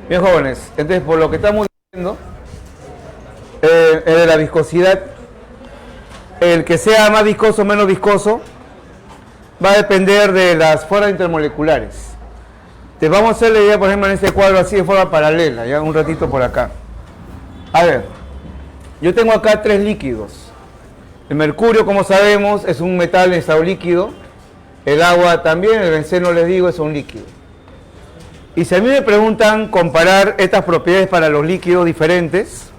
Bien, jóvenes, entonces por lo que estamos diciendo, de la viscosidad, el que sea más viscoso o menos viscoso va a depender de las fuerzas intermoleculares. Te vamos a hacer la idea, por ejemplo, en este cuadro así de forma paralela, ya un ratito por acá. A ver, yo tengo acá tres líquidos. El mercurio, como sabemos, es un metal en estado líquido. El agua también, el benceno, les digo, es un líquido. Y si a mí me preguntan comparar estas propiedades para los líquidos diferentes,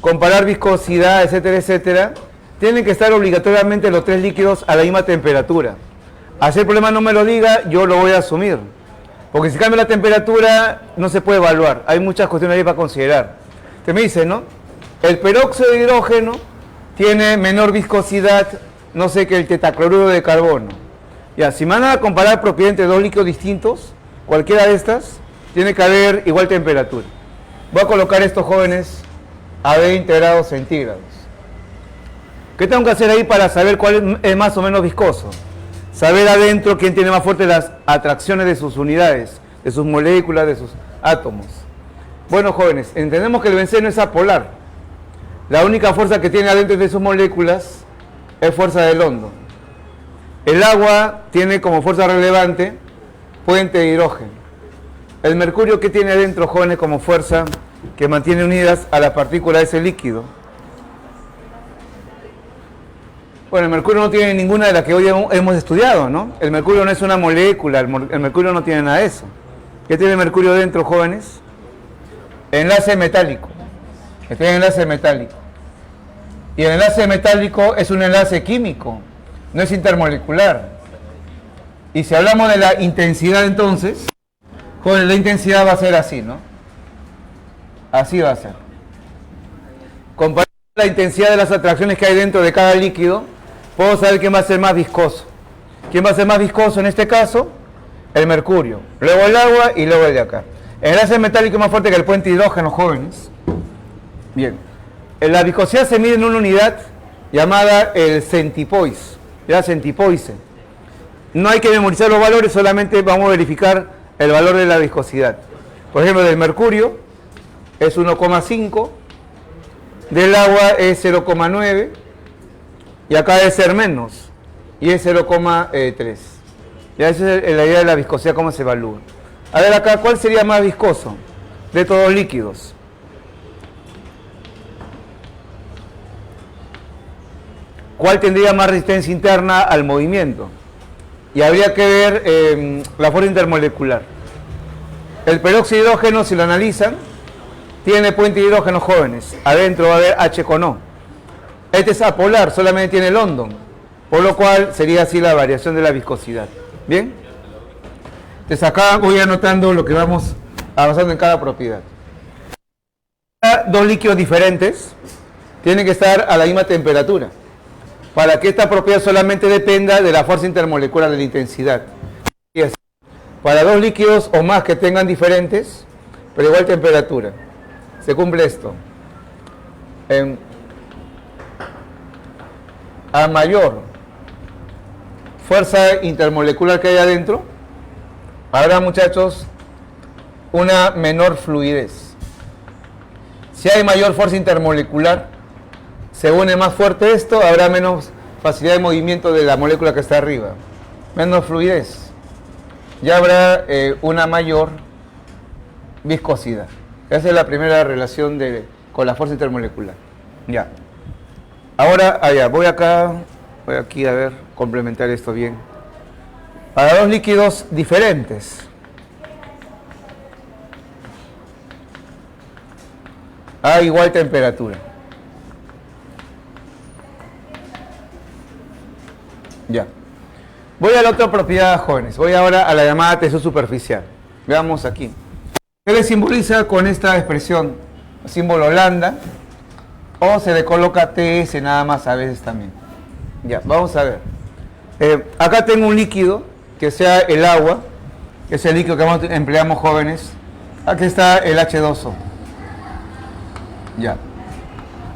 comparar viscosidad, etcétera, etcétera, tienen que estar obligatoriamente los tres líquidos a la misma temperatura. Así el problema no me lo diga, yo lo voy a asumir. Porque si cambia la temperatura, no se puede evaluar. Hay muchas cuestiones ahí para considerar. Te me dice, ¿no? El peróxido de hidrógeno tiene menor viscosidad, no sé, que el tetacloruro de carbono. Ya, si me van a comparar propiedades entre dos líquidos distintos, cualquiera de estas, tiene que haber igual temperatura. Voy a colocar estos jóvenes a 20 grados centígrados. ¿Qué tengo que hacer ahí para saber cuál es más o menos viscoso? Saber adentro quién tiene más fuertes las atracciones de sus unidades, de sus moléculas, de sus átomos. Bueno, jóvenes, entendemos que el benceno es apolar. La única fuerza que tiene adentro de sus moléculas es fuerza del hondo. El agua tiene como fuerza relevante puente de hidrógeno. El mercurio, ¿qué tiene adentro, jóvenes, como fuerza que mantiene unidas a la partícula de ese líquido? Bueno, el mercurio no tiene ninguna de las que hoy hemos estudiado, ¿no? El mercurio no es una molécula, el mercurio no tiene nada de eso. ¿Qué tiene el mercurio dentro, jóvenes? Enlace metálico. Tiene enlace metálico. Y el enlace metálico es un enlace químico, no es intermolecular. Y si hablamos de la intensidad entonces, jóvenes, la intensidad va a ser así, ¿no? Así va a ser. Comparando la intensidad de las atracciones que hay dentro de cada líquido, puedo saber quién va a ser más viscoso. ¿Quién va a ser más viscoso en este caso? El mercurio. Luego el agua y luego el de acá. El enlace metálico es más fuerte que el puente de hidrógeno, jóvenes. Bien. La viscosidad se mide en una unidad llamada el centipoise. Ya, centipoise. No hay que memorizar los valores, solamente vamos a verificar el valor de la viscosidad. Por ejemplo, del mercurio es 1,5, del agua es 0,9 y acá debe ser menos y es 0,3. Ya esa es la idea de la viscosidad, cómo se evalúa. A ver acá, ¿cuál sería más viscoso de todos los líquidos? ¿Cuál tendría más resistencia interna al movimiento? Y habría que ver la fuerza intermolecular. El peróxido de hidrógeno, si lo analizan, tiene puente de hidrógeno, jóvenes. Adentro va a haber H con O. Este es apolar, solamente tiene el hondo. Por lo cual sería así la variación de la viscosidad. ¿Bien? Entonces acá voy anotando lo que vamos avanzando en cada propiedad. Dos líquidos diferentes tienen que estar a la misma temperatura, para que esta propiedad solamente dependa de la fuerza intermolecular de la intensidad. Y así, para dos líquidos o más que tengan diferentes, pero igual temperatura, se cumple esto. A mayor fuerza intermolecular que hay adentro, habrá, muchachos, una menor fluidez. Si hay mayor fuerza intermolecular, se une más fuerte esto, habrá menos facilidad de movimiento de la molécula que está arriba, menos fluidez. Ya habrá una mayor viscosidad. Esa es la primera relación con la fuerza intermolecular. Ya. Ahora, allá, voy aquí a ver, complementar esto bien. Para dos líquidos diferentes, a igual temperatura. Ya. Voy a la otra propiedad, jóvenes. Voy ahora a la llamada tensión superficial. Veamos aquí. ¿Qué le simboliza con esta expresión? Símbolo lambda. O se le coloca TS nada más a veces también. Ya, vamos a ver. Acá tengo un líquido, que sea el agua, que es el líquido que empleamos, jóvenes. Aquí está el H2O. Ya.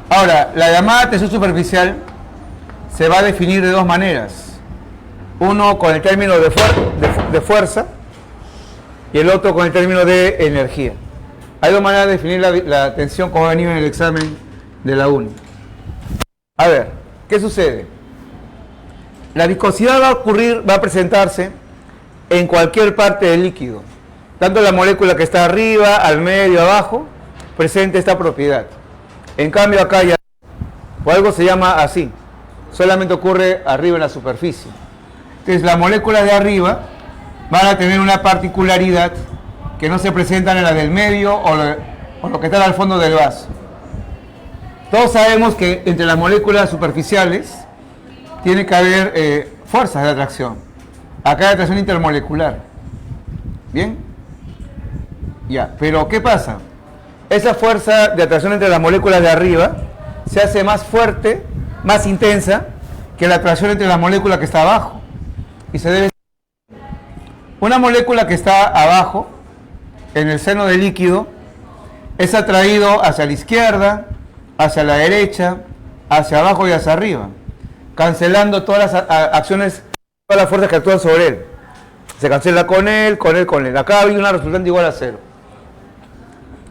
Ahora, la llamada tensión superficial se va a definir de dos maneras. Uno con el término de fuerza y el otro con el término de energía. Hay dos maneras de definir la tensión como ha venido en el examen de la uni. A ver, ¿qué sucede? La viscosidad va a presentarse en cualquier parte del líquido. Tanto la molécula que está arriba, al medio, abajo, presenta esta propiedad. En cambio acá ya, por algo se llama así, solamente ocurre arriba en la superficie. Entonces las moléculas de arriba van a tener una particularidad que no se presentan en la del medio o lo que está al fondo del vaso. Todos sabemos que entre las moléculas superficiales tiene que haber fuerzas de atracción. Acá hay atracción intermolecular. ¿Bien? Ya, pero ¿qué pasa? Esa fuerza de atracción entre las moléculas de arriba se hace más fuerte, más intensa, que la atracción entre la molécula que está abajo. Y se debe... Una molécula que está abajo, en el seno del líquido, es atraído hacia la izquierda, hacia la derecha, hacia abajo y hacia arriba, cancelando todas las acciones, todas las fuerzas que actúan sobre él. Se cancela con él, con él, con él. Acá hay una resultante igual a 0.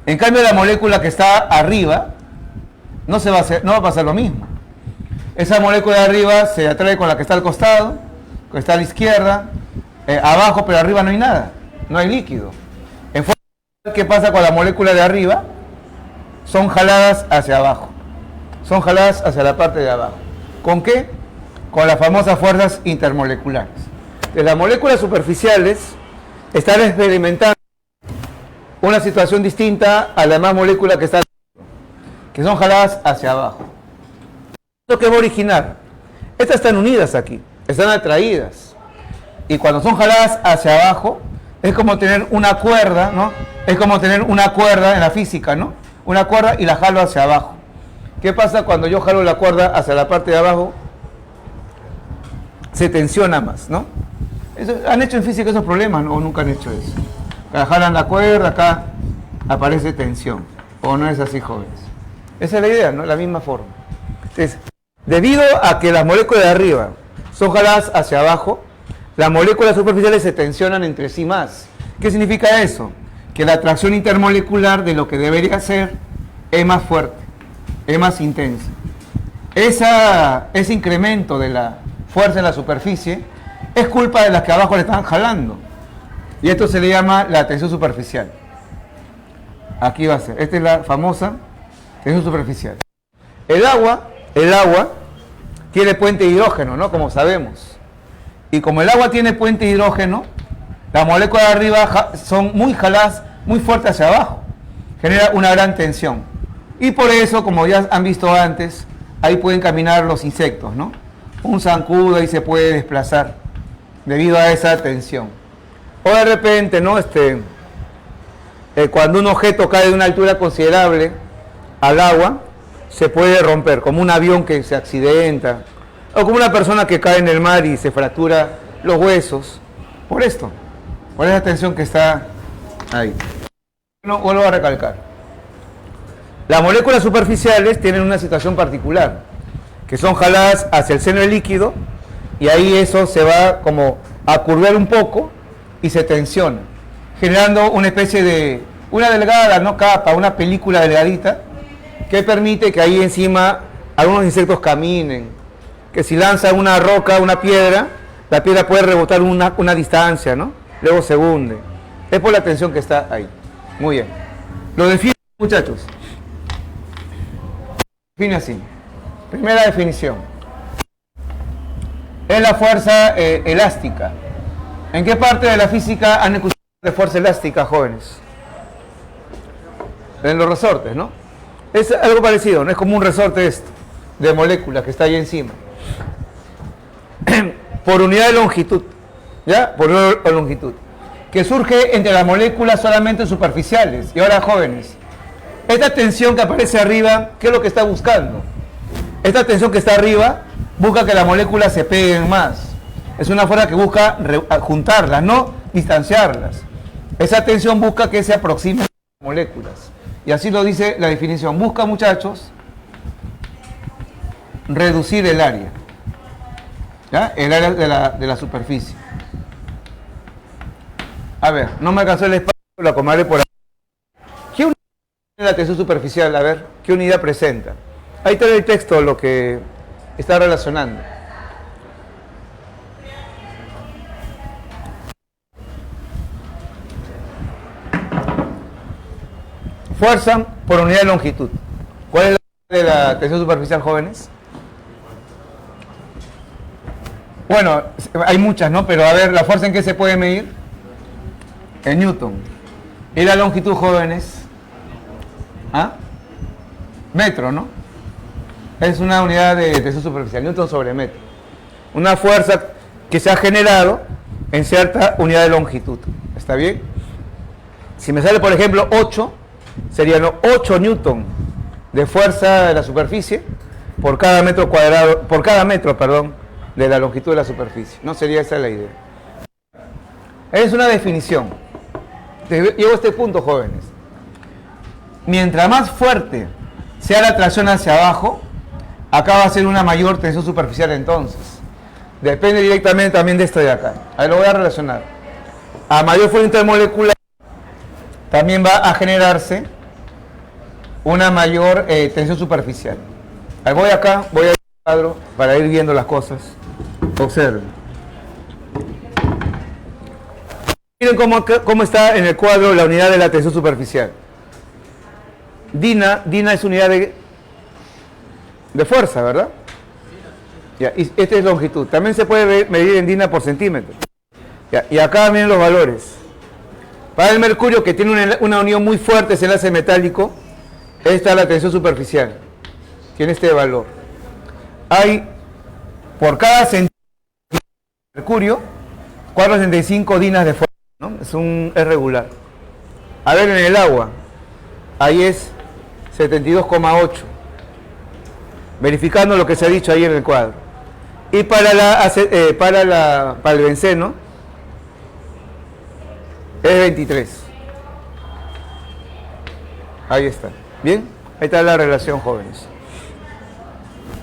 En cambio, la molécula que está arriba no va a pasar lo mismo. Esa molécula de arriba se atrae con la que está al costado, que está a la izquierda, abajo, pero arriba no hay nada, no hay líquido. ¿Qué pasa con la molécula de arriba? Son jaladas hacia abajo, son jaladas hacia la parte de abajo. ¿Con qué? Con las famosas fuerzas intermoleculares. De las moléculas superficiales están experimentando una situación distinta a la demás molécula que está, que son jaladas hacia abajo. ¿Lo que va a originar? Estas están unidas aquí, están atraídas. Y cuando son jaladas hacia abajo, es como tener una cuerda, ¿no? Es como tener una cuerda en la física, ¿no? Una cuerda y la jalo hacia abajo. ¿Qué pasa cuando yo jalo la cuerda hacia la parte de abajo? Se tensiona más, ¿no? ¿Han hecho en física esos problemas, no? ¿O nunca han hecho eso? Acá jalan la cuerda, acá aparece tensión. ¿O no es así, jóvenes? Esa es la idea, ¿no? La misma forma. Entonces, debido a que las moléculas de arriba son jaladas hacia abajo, las moléculas superficiales se tensionan entre sí más. ¿Qué significa eso? Que la atracción intermolecular de lo que debería ser es más fuerte, es más intensa. Ese incremento de la fuerza en la superficie es culpa de las que abajo le están jalando. Y esto se le llama la tensión superficial. Aquí va a ser. Esta es la famosa tensión superficial. El agua tiene puente de hidrógeno, ¿no? Como sabemos. Y como el agua tiene puente de hidrógeno, las moléculas de arriba son muy jaladas, muy fuertes hacia abajo. Genera una gran tensión. Y por eso, como ya han visto antes, ahí pueden caminar los insectos, ¿no? Un zancudo ahí se puede desplazar debido a esa tensión. O de repente, ¿no? Cuando un objeto cae de una altura considerable al agua, se puede romper, como un avión que se accidenta, o como una persona que cae en el mar y se fractura los huesos, por esto, por esa tensión que está ahí. No, vuelvo a recalcar. Las moléculas superficiales tienen una situación particular, que son jaladas hacia el seno del líquido, y ahí eso se va como a curvar un poco y se tensiona, generando una especie de, una delgada, ¿no? Capa, una película delgadita, que permite que ahí encima algunos insectos caminen, que si lanzan una roca, una piedra, la piedra puede rebotar una distancia, ¿no? Luego se hunde. Es por la tensión que está ahí. Muy bien. Lo define, muchachos. Define así. Primera definición. Es la fuerza elástica. ¿En qué parte de la física han escuchado de fuerza elástica, jóvenes? En los resortes, ¿no? Es algo parecido, no es como un resorte esto, de moléculas que está ahí encima. Por unidad de longitud, ¿ya? Por unidad de longitud. Que surge entre las moléculas solamente superficiales. Y ahora, jóvenes, esta tensión que aparece arriba, ¿qué es lo que está buscando? Esta tensión que está arriba busca que las moléculas se peguen más. Es una fuerza que busca juntarlas, no distanciarlas. Esa tensión busca que se aproximen las moléculas. Y así lo dice la definición. Busca, muchachos, reducir el área. ¿Ya? El área de la superficie. A ver, no me alcanzó el espacio, lo acomodaré por aquí. la tensión superficial? A ver, ¿qué unidad presenta? Ahí está el texto, lo que está relacionando. Fuerza por unidad de longitud. ¿Cuál es la unidad de la tensión superficial, jóvenes? Bueno, hay muchas, ¿no? Pero a ver, ¿la fuerza en qué se puede medir? En Newton. ¿Y la longitud, jóvenes? ¿Ah? Metro, ¿no? Es una unidad de tensión superficial, Newton sobre metro. Una fuerza que se ha generado en cierta unidad de longitud. ¿Está bien? Si me sale, por ejemplo, 8, serían 8 Newton de fuerza de la superficie por cada metro cuadrado, por cada metro, perdón, de la longitud de la superficie. No sería esa la idea. Es una definición. Llego a este punto, jóvenes. Mientras más fuerte sea la tracción hacia abajo, acá va a ser una mayor tensión superficial entonces. Depende directamente también de esto de acá. Ahí lo voy a relacionar. A mayor fuerza intermolecular, también va a generarse una mayor tensión superficial. Ahí voy acá, voy al cuadro para ir viendo las cosas. Observen. Miren cómo está en el cuadro la unidad de la tensión superficial. Dina es unidad de fuerza, ¿verdad? Ya, y esta es longitud. También se puede medir en Dina por centímetro. Ya, y acá miren los valores. Para el mercurio, que tiene una unión muy fuerte, ese enlace metálico, esta es la tensión superficial. Tiene este valor. Hay, por cada centímetro de mercurio, 465 dinas de fuerza, ¿no? Es regular. A ver, en el agua, ahí es 72,8. Verificando lo que se ha dicho ahí en el cuadro. Y para el benceno, es 23. Ahí está. ¿Bien? Ahí está la relación, jóvenes.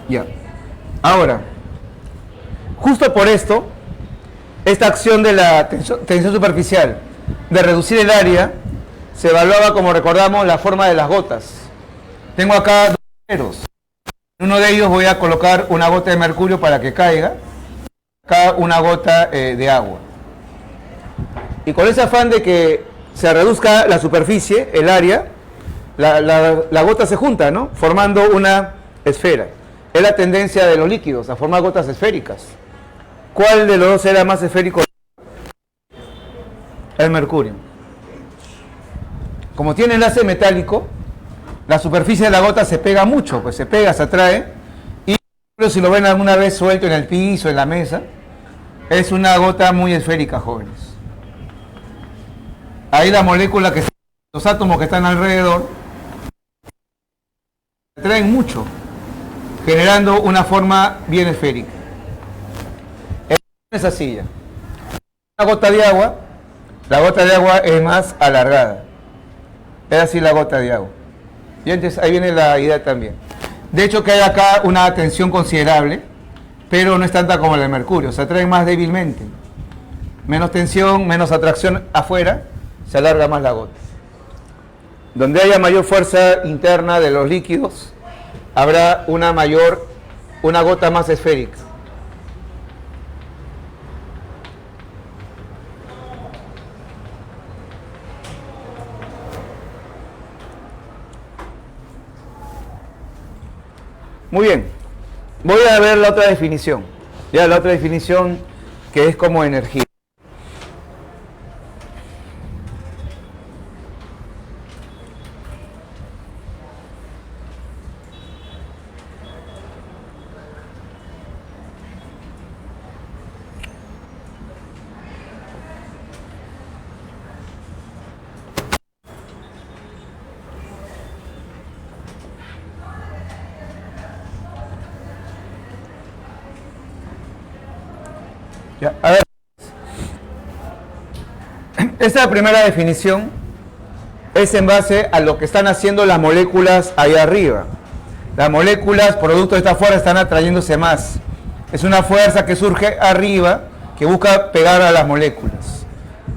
Ya. Ahora, justo por esto, esta acción de la tensión superficial de reducir el área se evaluaba, como recordamos, la forma de las gotas. Tengo acá dos agujeros. En uno de ellos voy a colocar una gota de mercurio para que caiga. Acá una gota de agua. Y con ese afán de que se reduzca la superficie, el área, la gota se junta, ¿no? Formando una esfera. Es la tendencia de los líquidos a formar gotas esféricas. ¿Cuál de los dos era más esférico? El mercurio. Como tiene enlace metálico, la superficie de la gota se pega mucho, pues se pega, se atrae. Y si lo ven alguna vez suelto en el piso, en la mesa, es una gota muy esférica, jóvenes. Ahí la molécula que los átomos que están alrededor se atraen mucho, generando una forma bien esférica. Es así ya. Una gota de agua, la gota de agua es más alargada. Es así la gota de agua. Y entonces ahí viene la idea también. De hecho que hay acá una tensión considerable, pero no es tanta como la del mercurio, se atraen más débilmente. Menos tensión, menos atracción afuera, se alarga más la gota. Donde haya mayor fuerza interna de los líquidos, habrá una gota más esférica. Muy bien, voy a ver la otra definición, ya la otra definición que es como energía. Ya, a ver, esta primera definición es en base a lo que están haciendo las moléculas ahí arriba. Las moléculas, producto de esta fuerza, están atrayéndose más. Es una fuerza que surge arriba, que busca pegar a las moléculas.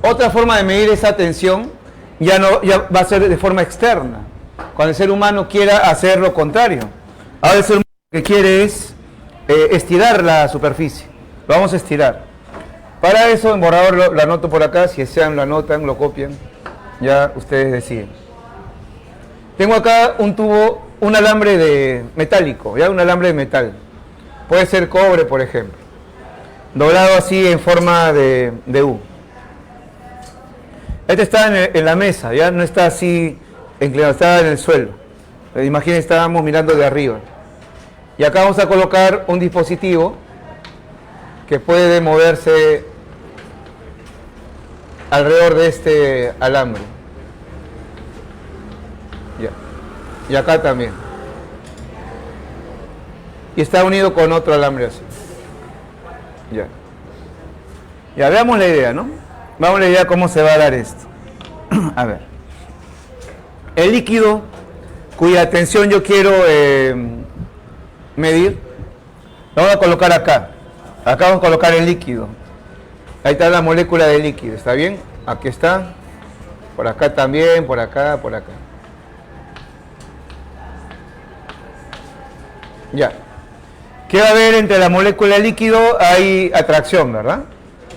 Otra forma de medir esa tensión ya va a ser de forma externa, cuando el ser humano quiera hacer lo contrario. Ahora el ser humano lo que quiere es estirar la superficie. Lo vamos a estirar. Para eso, en borrador lo anoto por acá, si desean lo anotan, lo copian, ya ustedes deciden. Tengo acá un tubo, un alambre metálico, ya un alambre de metal. Puede ser cobre, por ejemplo. Doblado así en forma de U. Este está en la mesa, ya no está así inclinado, está en el suelo. Imaginen, estábamos mirando de arriba. Y acá vamos a colocar un dispositivo que puede moverse alrededor de este alambre. Ya. Y acá también. Y está unido con otro alambre así. Ya. Ya, veamos la idea, ¿no? Vamos a la idea cómo se va a dar esto. A ver. El líquido cuya tensión yo quiero medir, lo vamos a colocar acá. Acá vamos a colocar el líquido. Ahí está la molécula de líquido, ¿está bien? Aquí está. Por acá también, por acá, por acá. Ya. ¿Qué va a haber entre la molécula de líquido? Hay atracción, ¿verdad?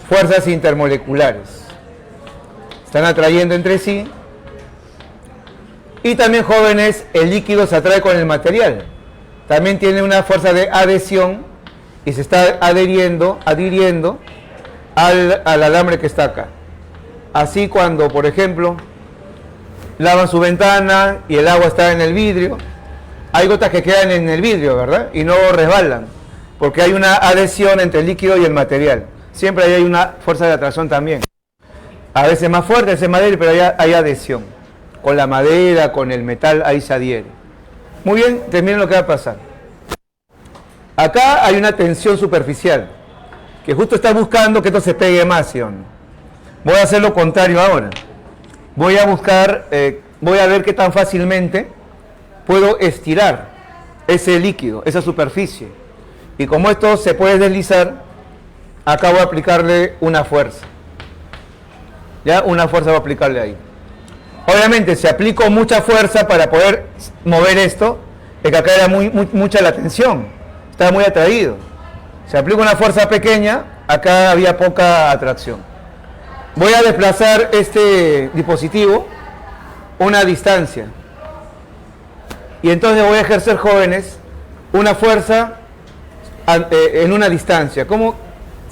Fuerzas intermoleculares. Están atrayendo entre sí. Y también, jóvenes, el líquido se atrae con el material. También tiene una fuerza de adhesión y se está adhiriendo al alambre que está acá. Así cuando, por ejemplo, lavan su ventana y el agua está en el vidrio, hay gotas que quedan en el vidrio, ¿verdad? Y no resbalan, porque hay una adhesión entre el líquido y el material. Siempre hay una fuerza de atracción también. A veces más fuerte, a veces más débil, pero hay adhesión. Con la madera, con el metal, ahí se adhiere. Muy bien, miren lo que va a pasar. Acá hay una tensión superficial, que justo está buscando que esto se pegue más, ¿sí o no? Voy a hacer lo contrario ahora. Voy a buscar, voy a ver qué tan fácilmente puedo estirar ese líquido, esa superficie. Y como esto se puede deslizar, acá voy a aplicarle una fuerza. ¿Ya? Una fuerza voy a aplicarle ahí. Obviamente, si aplico mucha fuerza para poder mover esto, es que acá era mucha la tensión, estaba muy atraído. Si aplico una fuerza pequeña, acá había poca atracción. Voy a desplazar este dispositivo una distancia. Y entonces voy a ejercer, jóvenes, una fuerza en una distancia. ¿Cómo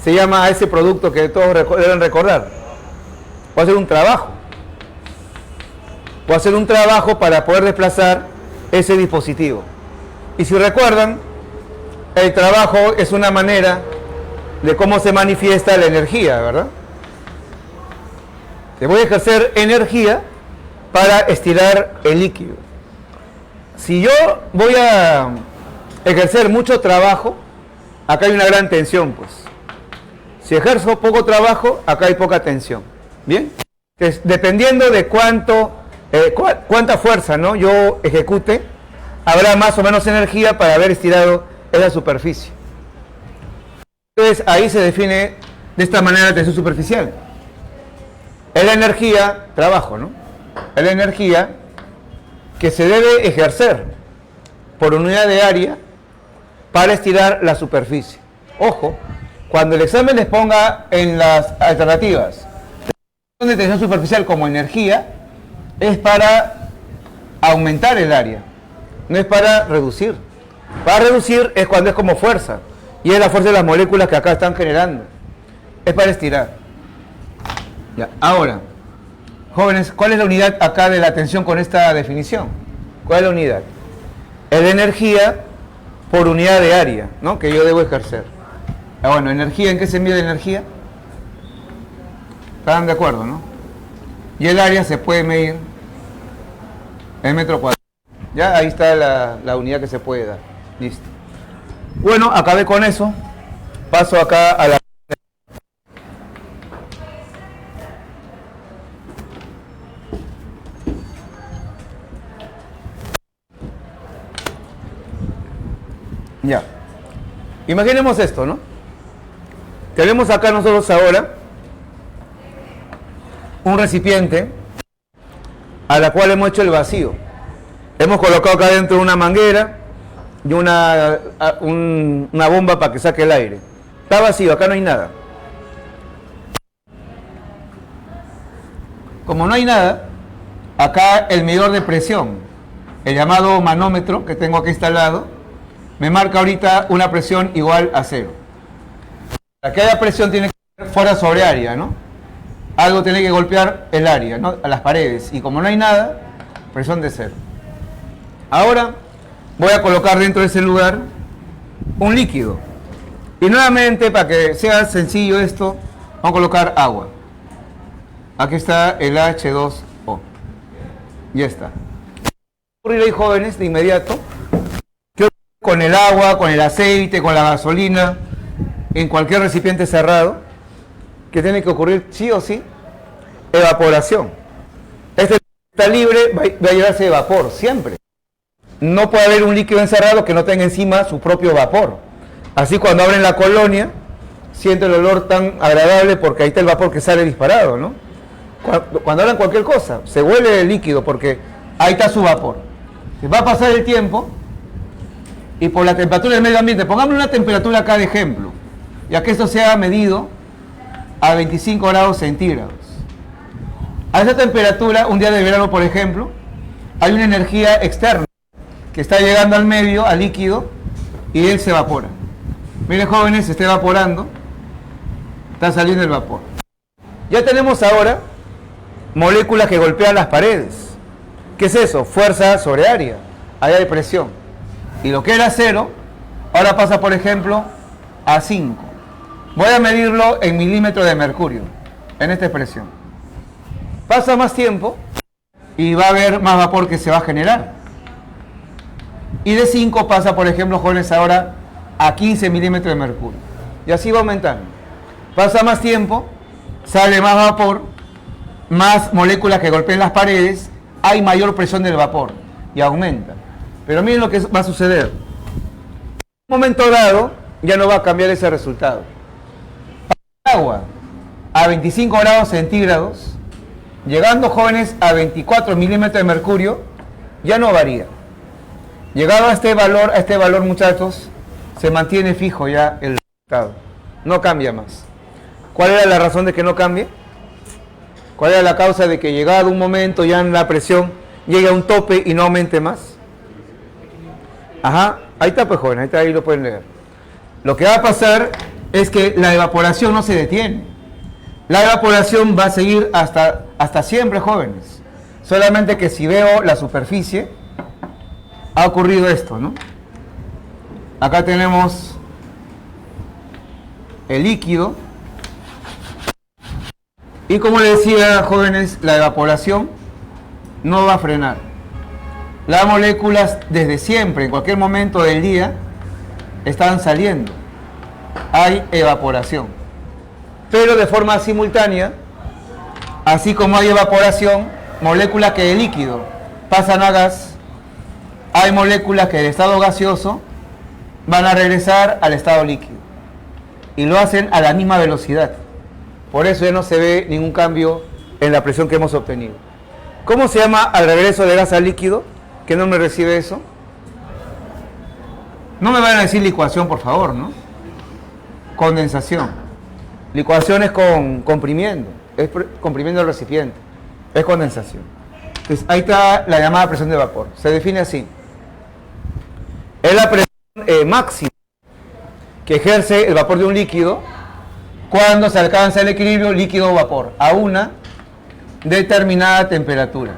se llama ese producto que todos deben recordar? Voy a hacer un trabajo. Voy a hacer un trabajo para poder desplazar ese dispositivo. Y si recuerdan, el trabajo es una manera de cómo se manifiesta la energía, ¿verdad? Te voy a ejercer energía para estirar el líquido. Si yo voy a ejercer mucho trabajo, acá hay una gran tensión, pues. Si ejerzo poco trabajo, acá hay poca tensión. ¿Bien? Entonces, dependiendo de cuánta fuerza, ¿no?, yo ejecute, habrá más o menos energía para haber estirado esa superficie. Entonces, ahí se define de esta manera la tensión superficial. Es la energía, trabajo, ¿no? Es la energía que se debe ejercer por unidad de área para estirar la superficie. Ojo, cuando el examen les ponga en las alternativas de tensión superficial como energía, es para aumentar el área, no es para reducir. Para reducir es cuando es como fuerza, y es la fuerza de las moléculas que acá están generando. Es para estirar. Ya, ahora, jóvenes, ¿cuál es la unidad acá de la tensión con esta definición? ¿Cuál es la unidad? Es la energía por unidad de área, ¿no?, que yo debo ejercer. Bueno, ¿energía? ¿En qué se mide energía? ¿Están de acuerdo, no? Y el área se puede medir en metro cuadrado. Ya, ahí está la unidad que se puede dar. Listo. Bueno, acabé con eso. Paso acá a la... Ya. Imaginemos esto, ¿no? Tenemos acá nosotros ahora un recipiente a la cual hemos hecho el vacío. Hemos colocado acá dentro una manguera y una bomba para que saque el aire. Está vacío, acá no hay nada. Como no hay nada, acá el medidor de presión, el llamado manómetro que tengo aquí instalado, me marca ahorita una presión igual a 0. Para que haya presión tiene que ser fuera sobre área, ¿no? Algo tiene que golpear el área, ¿no? A las paredes. Y como no hay nada, presión de 0. Ahora voy a colocar dentro de ese lugar un líquido. Y nuevamente, para que sea sencillo esto, vamos a colocar agua. Aquí está el H2O. Ya está. ¿Qué va a ocurrir ahí, jóvenes, de inmediato? ¿Qué ocurre con el agua, con el aceite, con la gasolina, en cualquier recipiente cerrado? ¿Qué tiene que ocurrir sí o sí? Evaporación. Este está libre, va a llevarse de vapor, siempre. No puede haber un líquido encerrado que no tenga encima su propio vapor. Así cuando abren la colonia, siente el olor tan agradable porque ahí está el vapor que sale disparado, ¿no? Cuando abran cualquier cosa, se huele el líquido porque ahí está su vapor. Va a pasar el tiempo y por la temperatura del medio ambiente, pongamos una temperatura acá de ejemplo, ya que esto sea medido a 25 grados centígrados. A esa temperatura, un día de verano, por ejemplo, hay una energía externa que está llegando al medio, al líquido, y él se evapora. Miren, jóvenes, se está evaporando, está saliendo el vapor. Ya tenemos ahora moléculas que golpean las paredes. ¿Qué es eso? Fuerza sobre área. Ahí hay presión. Y lo que era 0, ahora pasa, por ejemplo, a 5. Voy a medirlo en milímetros de mercurio, en esta expresión. Pasa más tiempo y va a haber más vapor que se va a generar. Y de 5 pasa, por ejemplo, jóvenes, ahora a 15 milímetros de mercurio. Y así va aumentando. Pasa más tiempo, sale más vapor, más moléculas que golpeen las paredes, hay mayor presión del vapor y aumenta. Pero miren lo que va a suceder. En un momento dado, ya no va a cambiar ese resultado. El agua a 25 grados centígrados, llegando, jóvenes, a 24 milímetros de mercurio, ya no varía. Llegado a este valor, muchachos, se mantiene fijo ya el resultado. No cambia más. ¿Cuál era la razón de que no cambie? ¿Cuál era la causa de que llegado un momento ya en la presión llegue a un tope y no aumente más? Ajá, ahí está, pues, jóvenes, ahí lo pueden leer. Lo que va a pasar es que la evaporación no se detiene. La evaporación va a seguir hasta siempre, jóvenes. Solamente que si veo la superficie, ha ocurrido esto, ¿no? Acá tenemos el líquido. Y como les decía, jóvenes, la evaporación no va a frenar. Las moléculas desde siempre, en cualquier momento del día, están saliendo. Hay evaporación. Pero de forma simultánea, así como hay evaporación, moléculas que de líquido pasan a gas, hay moléculas que del estado gaseoso van a regresar al estado líquido. Y lo hacen a la misma velocidad. Por eso ya no se ve ningún cambio en la presión que hemos obtenido. ¿Cómo se llama al regreso de gas a líquido? ¿Qué nombre recibe eso? No me van a decir licuación, por favor, ¿no? Condensación. Licuación es comprimiendo, es comprimiendo el recipiente, es condensación. Entonces, ahí está la llamada presión de vapor. Se define así. Es la presión máxima que ejerce el vapor de un líquido cuando se alcanza el equilibrio líquido-vapor a una determinada temperatura.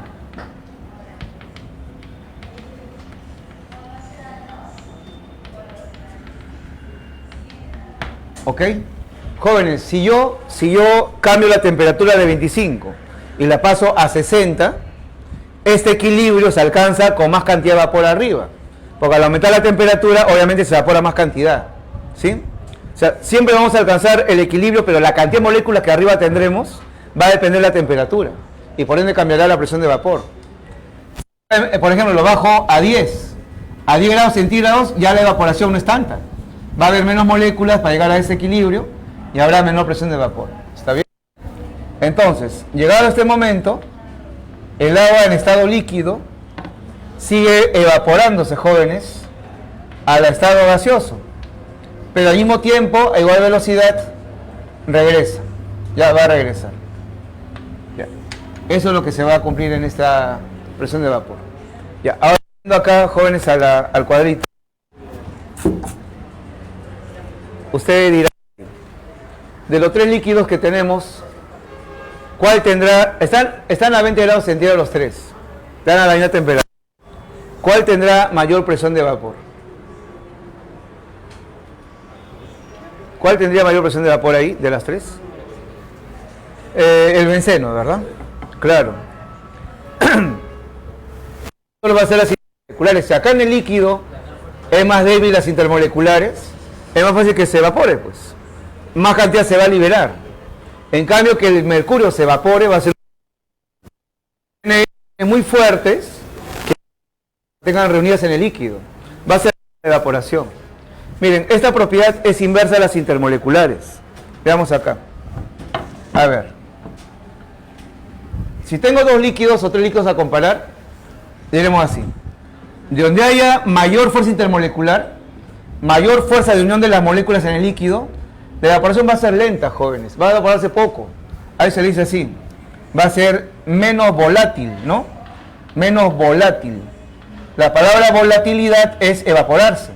¿Ok? Jóvenes, si yo cambio la temperatura de 25 y la paso a 60, este equilibrio se alcanza con más cantidad de vapor arriba. Porque al aumentar la temperatura, obviamente se evapora más cantidad. ¿Sí? O sea, siempre vamos a alcanzar el equilibrio, pero la cantidad de moléculas que arriba tendremos va a depender de la temperatura. Y por ende cambiará la presión de vapor. Por ejemplo, lo bajo a 10. A 10 grados centígrados ya la evaporación no es tanta. Va a haber menos moléculas para llegar a ese equilibrio y habrá menor presión de vapor. ¿Está bien? Entonces, llegado a este momento, el agua en estado líquido sigue evaporándose, jóvenes, al estado gaseoso, pero al mismo tiempo, a igual velocidad, regresa, ya va a regresar. Ya. Eso es lo que se va a cumplir en esta presión de vapor. Ya, ahora viendo acá, jóvenes, al cuadrito, usted dirá, de los tres líquidos que tenemos, ¿cuál tendrá? Están a 20 grados centígrados los tres, están a la misma temperatura. ¿Cuál tendrá mayor presión de vapor? ¿Cuál tendría mayor presión de vapor ahí, de las tres? El benceno, ¿verdad? Claro. Solo va a ser las intermoleculares. Si acá en el líquido es más débil las intermoleculares, es más fácil que se evapore, pues. Más cantidad se va a liberar. En cambio, que el mercurio se evapore va a ser muy fuertes que tengan reunidas en el líquido. Va a ser evaporación. Miren, esta propiedad es inversa a las intermoleculares. Veamos acá. A ver. Si tengo dos líquidos o tres líquidos a comparar, diremos así. De donde haya mayor fuerza intermolecular, mayor fuerza de unión de las moléculas en el líquido, la evaporación va a ser lenta, jóvenes. Va a evaporarse poco. Ahí se le dice así. Va a ser menos volátil, ¿no? Menos volátil. La palabra volatilidad es evaporarse.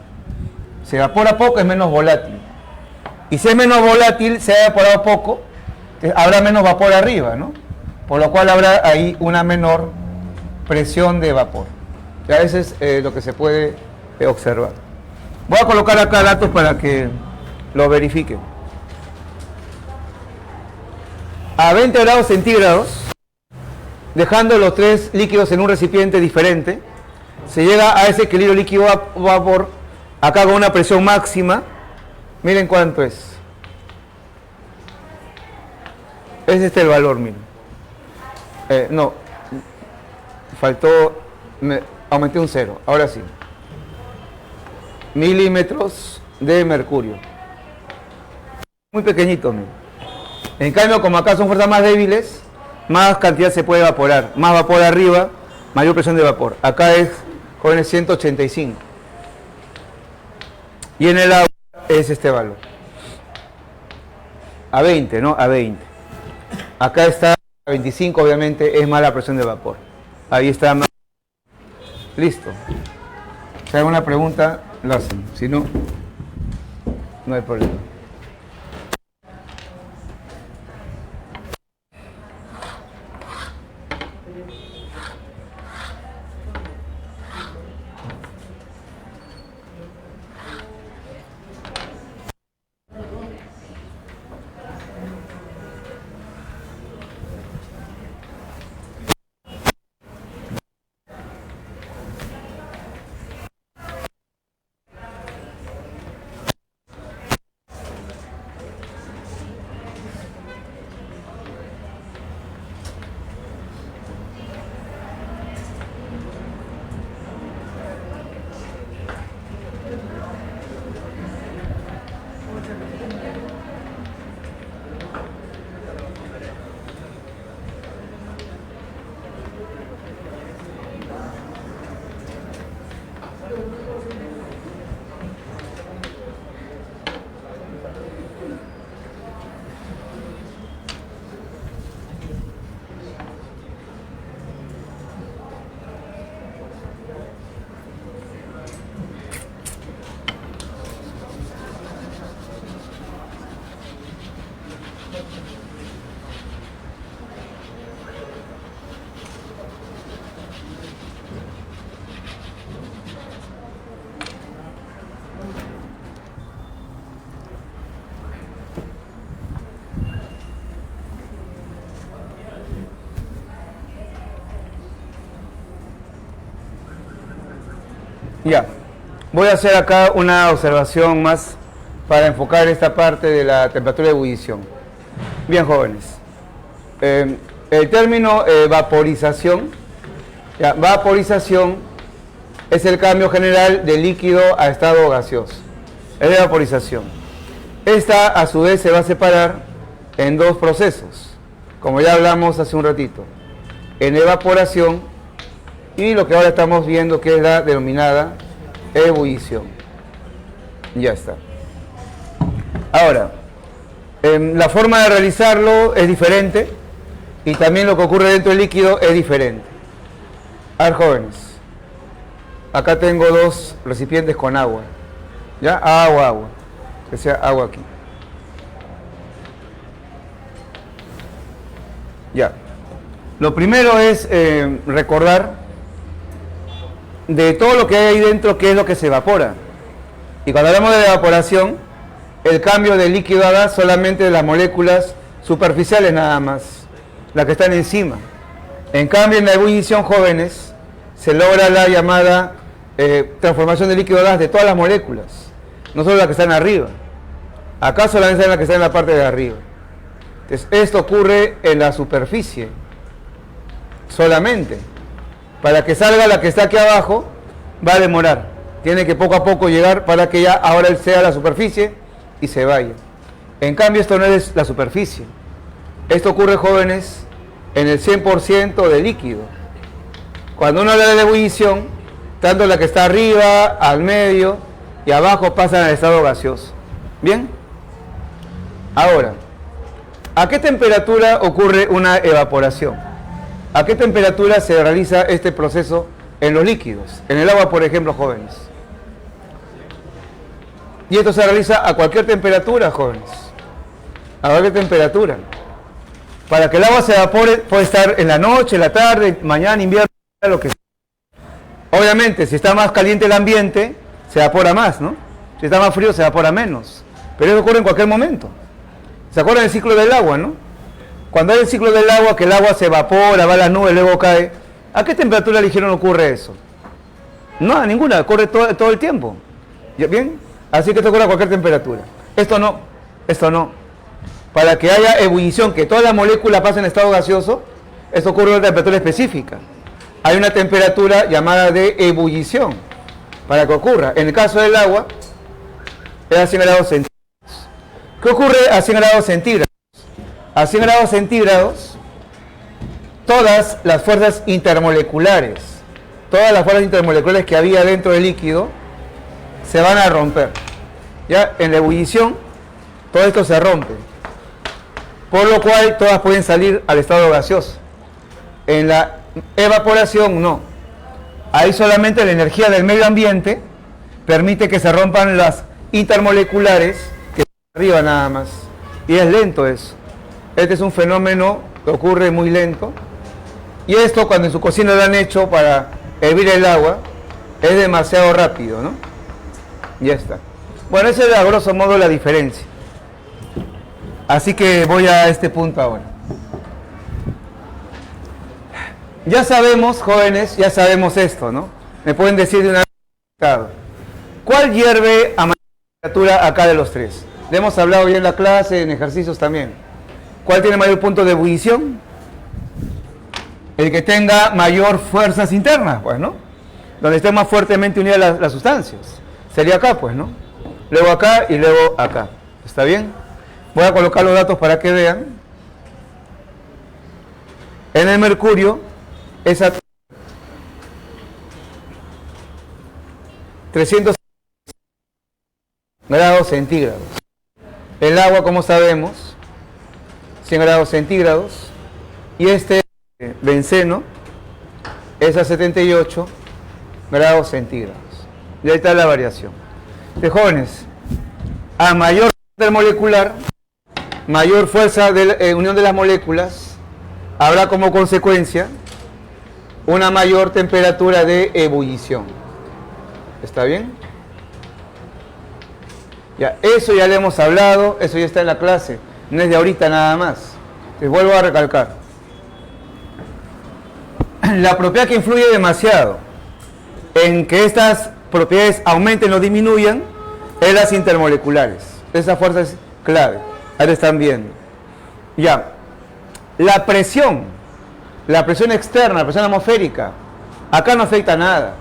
Se evapora poco, es menos volátil. Y si es menos volátil, se ha evaporado poco, habrá menos vapor arriba, ¿no? Por lo cual habrá ahí una menor presión de vapor. Ya eso es lo que se puede observar. Voy a colocar acá datos para que lo verifiquen. A 20 grados centígrados, dejando los tres líquidos en un recipiente diferente, se llega a ese equilibrio líquido-vapor, acá con una presión máxima. Miren cuánto es. Es este el valor, miren. No, faltó, aumenté un 0, ahora sí. Milímetros de mercurio. Muy pequeñito, miren. En cambio, como acá son fuerzas más débiles, más cantidad se puede evaporar. Más vapor arriba, mayor presión de vapor. Acá es, jóvenes, 185. Y en el agua es este valor. A 20, ¿no? A 20. Acá está a 25, obviamente, es más la presión de vapor. Ahí está más. Listo. Si hay alguna pregunta, lo hacen. Si no, no hay problema. Ya, voy a hacer acá una observación más para enfocar esta parte de la temperatura de ebullición. Bien, jóvenes, el término vaporización, ya, vaporización es el cambio general de líquido a estado gaseoso, es de vaporización. Esta a su vez se va a separar en dos procesos, como ya hablamos hace un ratito, en evaporación y lo que ahora estamos viendo que es la denominada ebullición. Ya está. Ahora, la forma de realizarlo es diferente y también lo que ocurre dentro del líquido es diferente. A ver, jóvenes, acá tengo dos recipientes con agua. ¿Ya? Agua. Que sea agua aquí. Ya. Lo primero es recordar de todo lo que hay ahí dentro, qué es lo que se evapora. Y cuando hablamos de evaporación, el cambio de líquido a gas solamente de las moléculas superficiales nada más, las que están encima. En cambio, en la ebullición, jóvenes, se logra la llamada transformación de líquido a gas de todas las moléculas, no solo las que están arriba. Acá solamente están las que están en la parte de arriba. Entonces, esto ocurre en la superficie solamente. Para que salga la que está aquí abajo, va a demorar. Tiene que poco a poco llegar para que ya ahora él sea la superficie y se vaya. En cambio, esto no es la superficie. Esto ocurre, jóvenes, en el 100% de líquido. Cuando uno habla de ebullición, tanto la que está arriba, al medio y abajo pasan al estado gaseoso. ¿Bien? Ahora, ¿a qué temperatura ocurre una evaporación? ¿A qué temperatura se realiza este proceso en los líquidos? En el agua, por ejemplo, jóvenes. Y esto se realiza a cualquier temperatura, jóvenes. A cualquier temperatura. Para que el agua se evapore, puede estar en la noche, en la tarde, mañana, invierno, lo que sea. Obviamente, si está más caliente el ambiente, se evapora más, ¿no? Si está más frío, se evapora menos. Pero eso ocurre en cualquier momento. ¿Se acuerdan del ciclo del agua, no? Cuando hay el ciclo del agua, que el agua se evapora, va a la nube, luego cae. ¿A qué temperatura le dijeron ocurre eso? No, a ninguna, ocurre todo el tiempo. ¿Bien? Así que esto ocurre a cualquier temperatura. Esto no. Para que haya ebullición, que todas las moléculas pasen en estado gaseoso, esto ocurre a una temperatura específica. Hay una temperatura llamada de ebullición para que ocurra. En el caso del agua, es a 100 grados centígrados. ¿Qué ocurre a 100 grados centígrados? A 100 grados centígrados, todas las fuerzas intermoleculares, que había dentro del líquido, se van a romper. Ya en la ebullición, todo esto se rompe. Por lo cual, todas pueden salir al estado gaseoso. En la evaporación, no. Ahí solamente la energía del medio ambiente permite que se rompan las intermoleculares que están arriba nada más. Y es lento eso. Este es un fenómeno que ocurre muy lento. Y esto, cuando en su cocina lo han hecho para hervir el agua, es demasiado rápido, ¿no? Ya está. Bueno, esa es a grosso modo la diferencia. Así que voy a este punto ahora. Ya sabemos, jóvenes, ya sabemos esto, ¿no? Me pueden decir de una vez, ¿cuál hierve a mayor temperatura acá de los tres? Le hemos hablado ya en la clase, en ejercicios también. ¿Cuál tiene mayor punto de ebullición? El que tenga mayor fuerzas internas, pues, ¿no? Donde estén más fuertemente unidas las sustancias. Sería acá, pues, ¿no? Luego acá y luego acá. ¿Está bien? Voy a colocar los datos para que vean. En el mercurio es a 300 grados centígrados. El agua, como sabemos, 100 grados centígrados. Y este benceno es a 78 grados centígrados. Y ahí está la variación. De jóvenes, a mayor intermolecular, mayor fuerza de unión de las moléculas, habrá como consecuencia una mayor temperatura de ebullición. ¿Está bien? Ya, eso ya le hemos hablado, eso ya está en la clase, no es de ahorita nada más. Les vuelvo a recalcar. La propiedad que influye demasiado en que estas propiedades aumenten o disminuyan es las intermoleculares. Esa fuerza es clave. Ahí lo están viendo. Ya. La presión externa, la presión atmosférica, acá no afecta nada.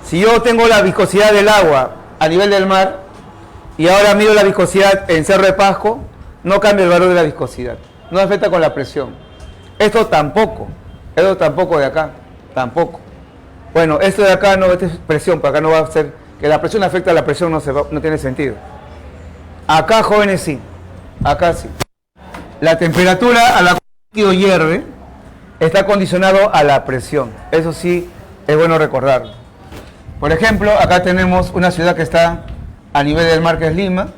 Si yo tengo la viscosidad del agua a nivel del mar y ahora mido la viscosidad en Cerro de Pasco, no cambia el valor de la viscosidad. No afecta con la presión. Esto tampoco de acá, tampoco. Bueno, esto de acá no, esta es presión, para acá no va a ser, que la presión afecta a la presión, no tiene sentido. Acá, jóvenes, sí. Acá sí. La temperatura a la cual el líquido hierve está condicionado a la presión. Eso sí es bueno recordarlo. Por ejemplo, acá tenemos una ciudad que está a nivel del mar, que es Lima,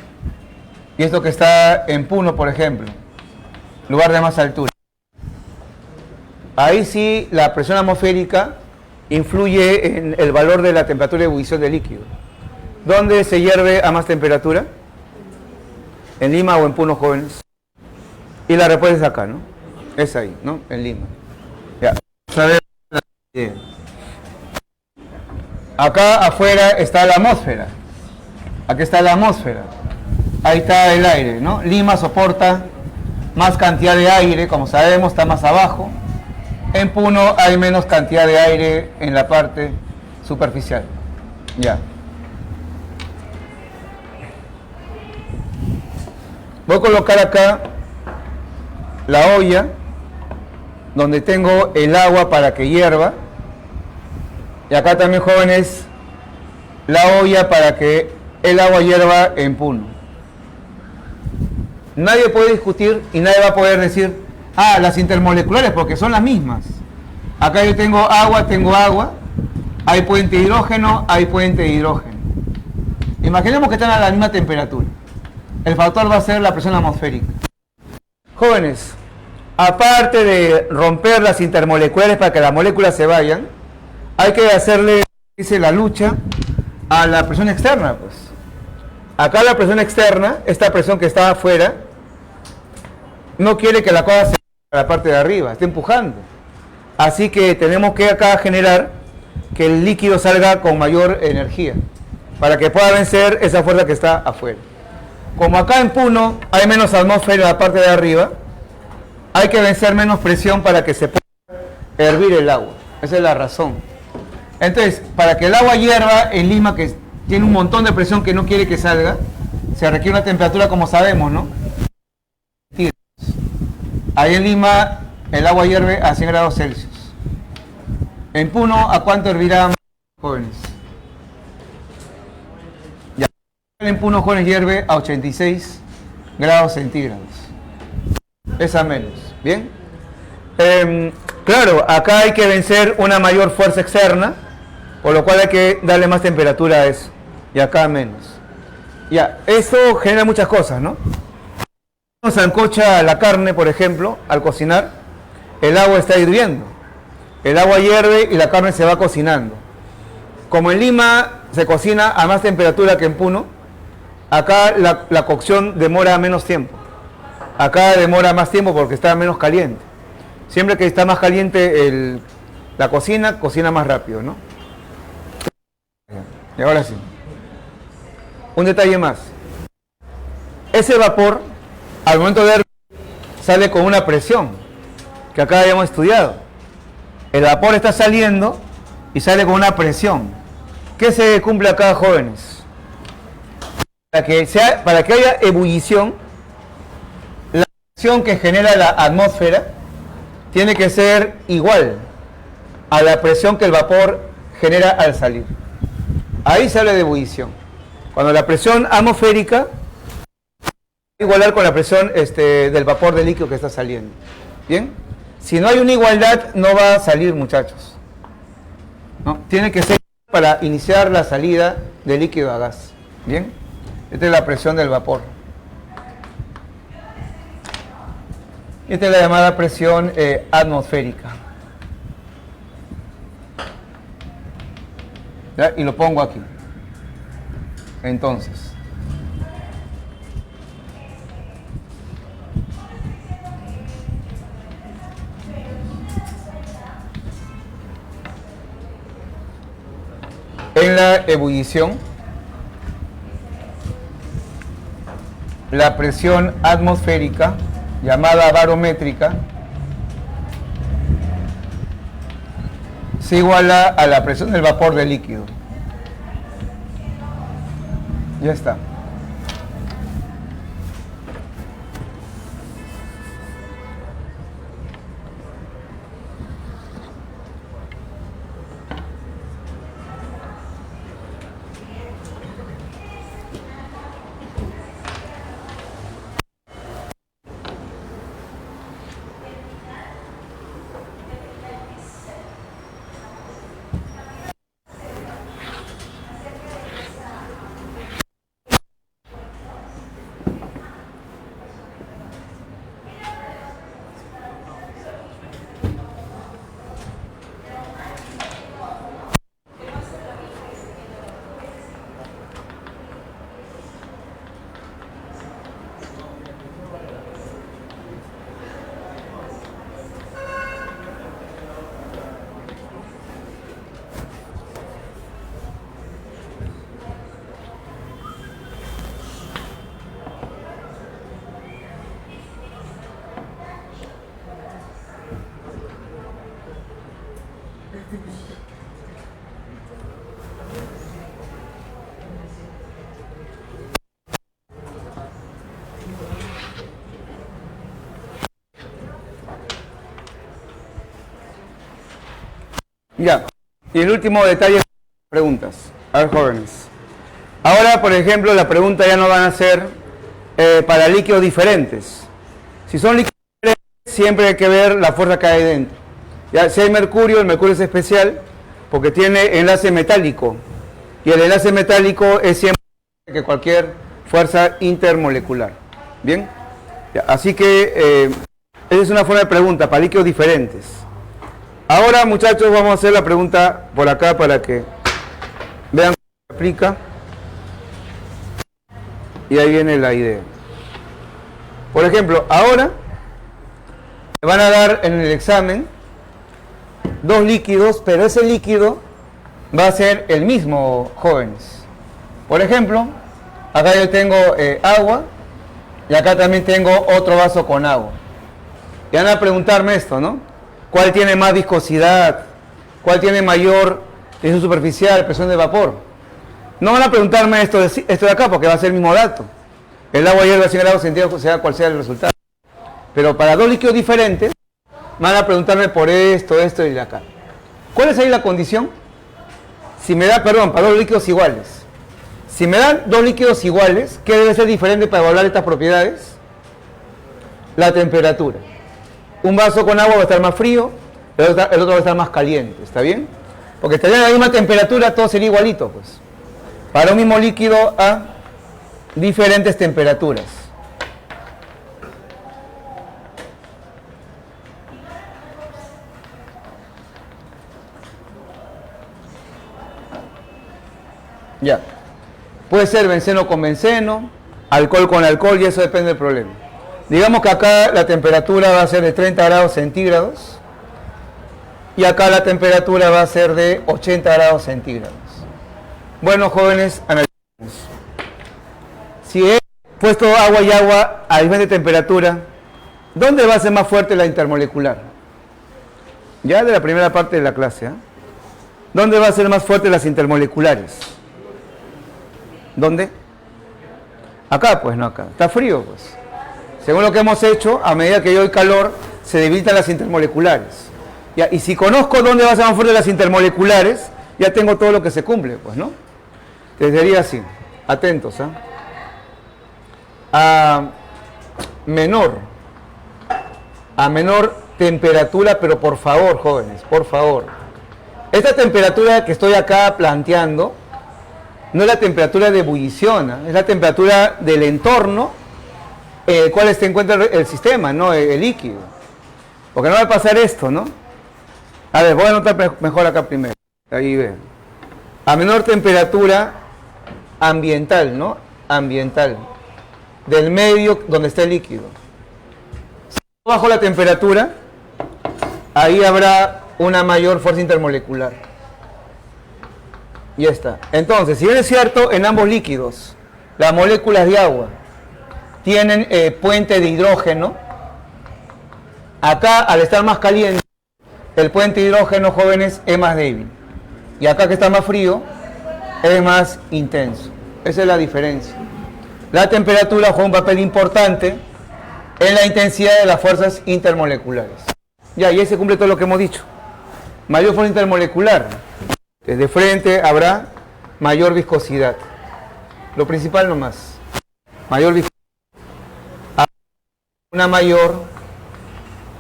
y esto que está en Puno, por ejemplo, lugar de más altura. Ahí sí la presión atmosférica influye en el valor de la temperatura de ebullición del líquido. ¿Dónde se hierve a más temperatura? ¿En Lima o en Puno, jóvenes? Y la respuesta es acá, ¿no? Es ahí, ¿no? En Lima. Ya. Vamos a ver. Acá afuera está la atmósfera. Aquí está la atmósfera. Ahí está el aire, ¿no? Lima soporta más cantidad de aire, como sabemos, está más abajo. En Puno hay menos cantidad de aire en la parte superficial. Ya. Voy a colocar acá la olla donde tengo el agua para que hierva. Y acá también, jóvenes, la olla para que el agua hierva en Puno. Nadie puede discutir y nadie va a poder decir, ah, las intermoleculares, porque son las mismas. Acá yo tengo agua, hay puente de hidrógeno, hay puente de hidrógeno. Imaginemos que están a la misma temperatura. El factor va a ser la presión atmosférica. Jóvenes, aparte de romper las intermoleculares para que las moléculas se vayan, hay que hacerle, dice, la lucha a la presión externa, pues. Acá la presión externa, esta presión que está afuera, no quiere que la cosa se a la parte de arriba, está empujando. Así que tenemos que acá generar que el líquido salga con mayor energía, para que pueda vencer esa fuerza que está afuera. Como acá en Puno hay menos atmósfera en la parte de arriba, hay que vencer menos presión para que se pueda hervir el agua. Esa es la razón. Entonces, para que el agua hierva en Lima, que tiene un montón de presión que no quiere que salga, se requiere una temperatura, como sabemos, ¿no? Ahí en Lima el agua hierve a 100 grados Celsius. En Puno, ¿a cuánto hervirá, jóvenes? Ya. En Puno, jóvenes, hierve a 86 grados centígrados. Es a menos. ¿Bien? Claro, acá hay que vencer una mayor fuerza externa, por lo cual hay que darle más temperatura a eso. Y acá menos. Ya, eso genera muchas cosas, ¿no? Se ancocha la carne, por ejemplo, al cocinar, el agua está hirviendo. El agua hierve y la carne se va cocinando. Como en Lima se cocina a más temperatura que en Puno, acá la cocción demora menos tiempo. Acá demora más tiempo porque está menos caliente. Siempre que está más caliente la cocina, cocina más rápido, ¿no? Y ahora sí. Un detalle más. Ese vapor, al momento de hervir, sale con una presión, que acá habíamos estudiado. El vapor está saliendo y sale con una presión. ¿Qué se cumple acá, jóvenes? Para que haya ebullición, la presión que genera la atmósfera tiene que ser igual a la presión que el vapor genera al salir. Ahí se habla de ebullición. Cuando la presión atmosférica igualar con la presión del vapor del líquido que está saliendo. ¿Bien? Si no hay una igualdad, no va a salir, muchachos. ¿No? Tiene que ser para iniciar la salida de líquido a gas. ¿Bien? Esta es la presión del vapor. Esta es la llamada presión atmosférica. ¿Ya? Y lo pongo aquí. Entonces, en la ebullición, la presión atmosférica, llamada barométrica, se iguala a la presión del vapor del líquido. Ya está. Ya. Y el último detalle, preguntas. A ver, jóvenes. Ahora, por ejemplo, la pregunta ya no van a ser para líquidos diferentes. Si son líquidos diferentes, siempre hay que ver la fuerza que hay dentro. Ya, si hay mercurio, el mercurio es especial porque tiene enlace metálico. Y el enlace metálico es siempre que cualquier fuerza intermolecular. ¿Bien? Ya, así que esa es una forma de pregunta para líquidos diferentes. Ahora, muchachos, vamos a hacer la pregunta por acá para que vean cómo se aplica. Y ahí viene la idea. Por ejemplo, ahora me van a dar en el examen dos líquidos, pero ese líquido va a ser el mismo, jóvenes. Por ejemplo, acá yo tengo agua y acá también tengo otro vaso con agua. Y van a preguntarme esto, ¿no? ¿Cuál tiene más viscosidad? ¿Cuál tiene mayor tensión superficial, presión de vapor? No van a preguntarme esto de acá porque va a ser el mismo dato. El agua hierve a 100 grados centígrados, sea cual sea el resultado. Pero para dos líquidos diferentes, van a preguntarme por esto y de acá. ¿Cuál es ahí la condición? Si me da, perdón, para dos líquidos iguales. Si me dan dos líquidos iguales, ¿qué debe ser diferente para evaluar estas propiedades? La temperatura. Un vaso con agua va a estar más frío, el otro va a estar más caliente, ¿está bien? Porque estarían a la misma temperatura, todo sería igualito, pues. Para un mismo líquido a diferentes temperaturas. Ya. Puede ser benceno con benceno, alcohol con alcohol, y eso depende del problema. Digamos que acá la temperatura va a ser de 30 grados centígrados y acá la temperatura va a ser de 80 grados centígrados. Bueno, jóvenes, analicemos. Si he puesto agua y agua a diferente temperatura, ¿dónde va a ser más fuerte la intermolecular? Ya de la primera parte de la clase, ¿eh? ¿Dónde va a ser más fuerte las intermoleculares? ¿Dónde? Acá, pues no acá. Está frío, pues. Según lo que hemos hecho, a medida que yo doy calor, se debilitan las intermoleculares. Ya, y si conozco dónde va a ser más fuerte las intermoleculares, ya tengo todo lo que se cumple, pues, ¿no? Entonces sería así. Atentos, ¿eh? A menor temperatura, pero por favor, jóvenes, por favor. Esta temperatura que estoy acá planteando no es la temperatura de ebullición, ¿eh? Es la temperatura del entorno en el cual se encuentra el sistema, no el líquido. Porque no va a pasar esto, ¿no? A ver, voy a anotar mejor acá primero. Ahí ven. A menor temperatura ambiental, ¿no? Ambiental. Del medio donde está el líquido. Si bajo la temperatura, ahí habrá una mayor fuerza intermolecular. Ya está. Entonces, si bien es cierto, en ambos líquidos, las moléculas de agua tienen puente de hidrógeno, acá, al estar más caliente, el puente de hidrógeno, jóvenes, es más débil. Y acá, que está más frío, es más intenso. Esa es la diferencia. La temperatura juega un papel importante en la intensidad de las fuerzas intermoleculares. Ya, y ahí se cumple todo lo que hemos dicho. Mayor fuerza intermolecular. Desde frente habrá mayor viscosidad. Lo principal nomás. Mayor viscosidad. Una mayor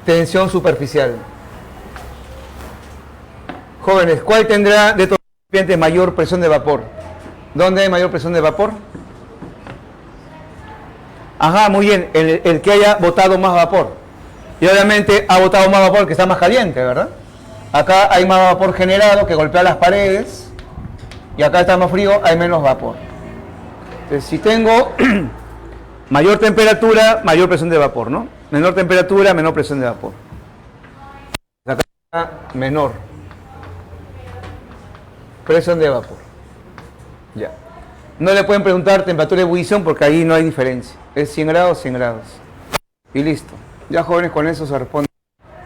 tensión superficial. Jóvenes, ¿cuál tendrá de estos recipientes mayor presión de vapor? ¿Dónde hay mayor presión de vapor? Ajá, muy bien, el que haya botado más vapor. Y obviamente ha botado más vapor que está más caliente, ¿verdad? Acá hay más vapor generado que golpea las paredes. Y acá está más frío, hay menos vapor. Entonces, si tengo mayor temperatura, mayor presión de vapor, ¿no? Menor temperatura, menor presión de vapor. Acá está menor presión de vapor. Ya. No le pueden preguntar temperatura de ebullición porque ahí no hay diferencia. Es 100 grados, 100 grados. Y listo. Ya, jóvenes, con eso se responden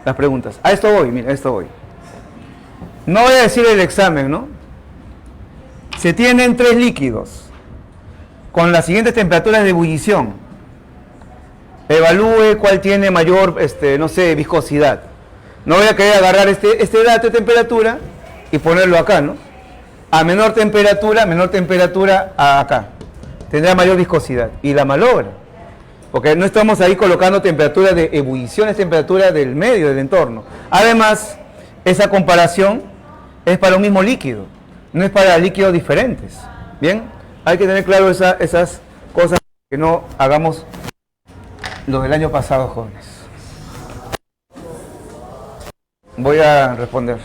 las preguntas. A esto voy, mira, a esto voy. No voy a decir el examen, ¿no? Se tienen tres líquidos con las siguientes temperaturas de ebullición. Evalúe cuál tiene mayor, no sé, viscosidad. No voy a querer agarrar este dato de temperatura y ponerlo acá, ¿no? A menor temperatura acá. Tendrá mayor viscosidad y la malogra. Porque no estamos ahí colocando temperatura de ebullición, es temperatura del medio, del entorno. Además, esa comparación es para un mismo líquido, no es para líquidos diferentes. ¿Bien? Hay que tener claro esas cosas, que no hagamos lo del año pasado, jóvenes. Voy a responder.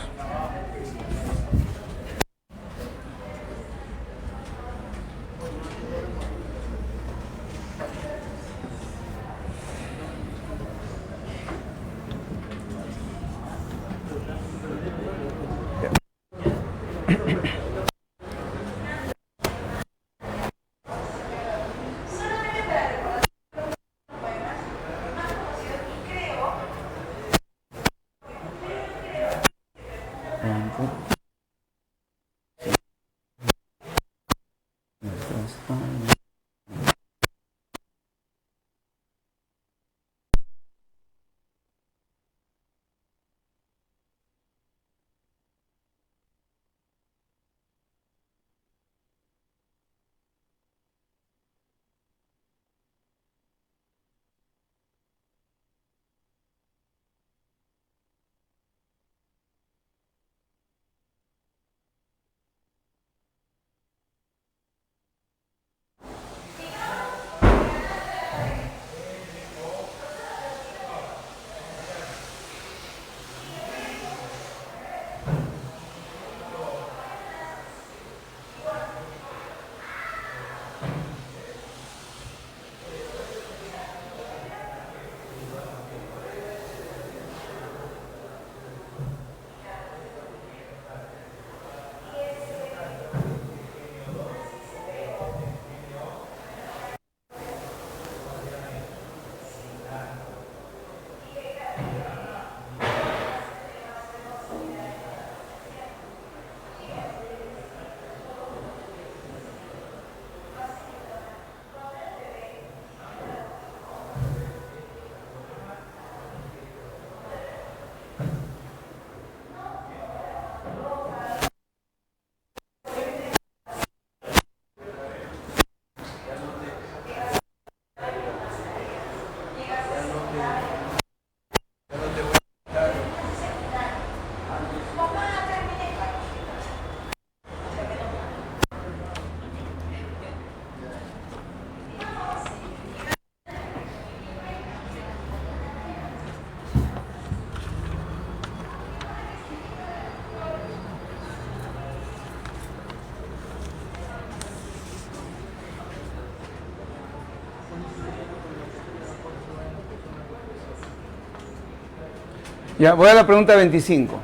Ya, voy a la pregunta 25.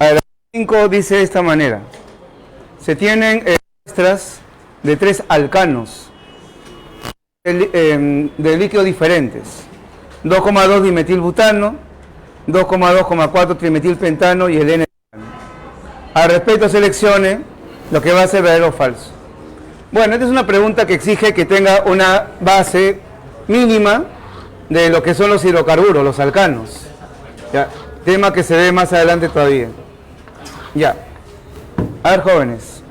A ver, la 25 dice de esta manera. Se tienen muestras de 3 alcanos de líquidos diferentes. 2,2 dimetilbutano, 2,2,4 trimetilpentano y el N. Al respecto, seleccione lo que va a ser verdadero o falso. Bueno, esta es una pregunta que exige que tenga una base mínima de lo que son los hidrocarburos, los alcanos. Ya. Tema que se ve más adelante todavía. Ya. A ver, jóvenes.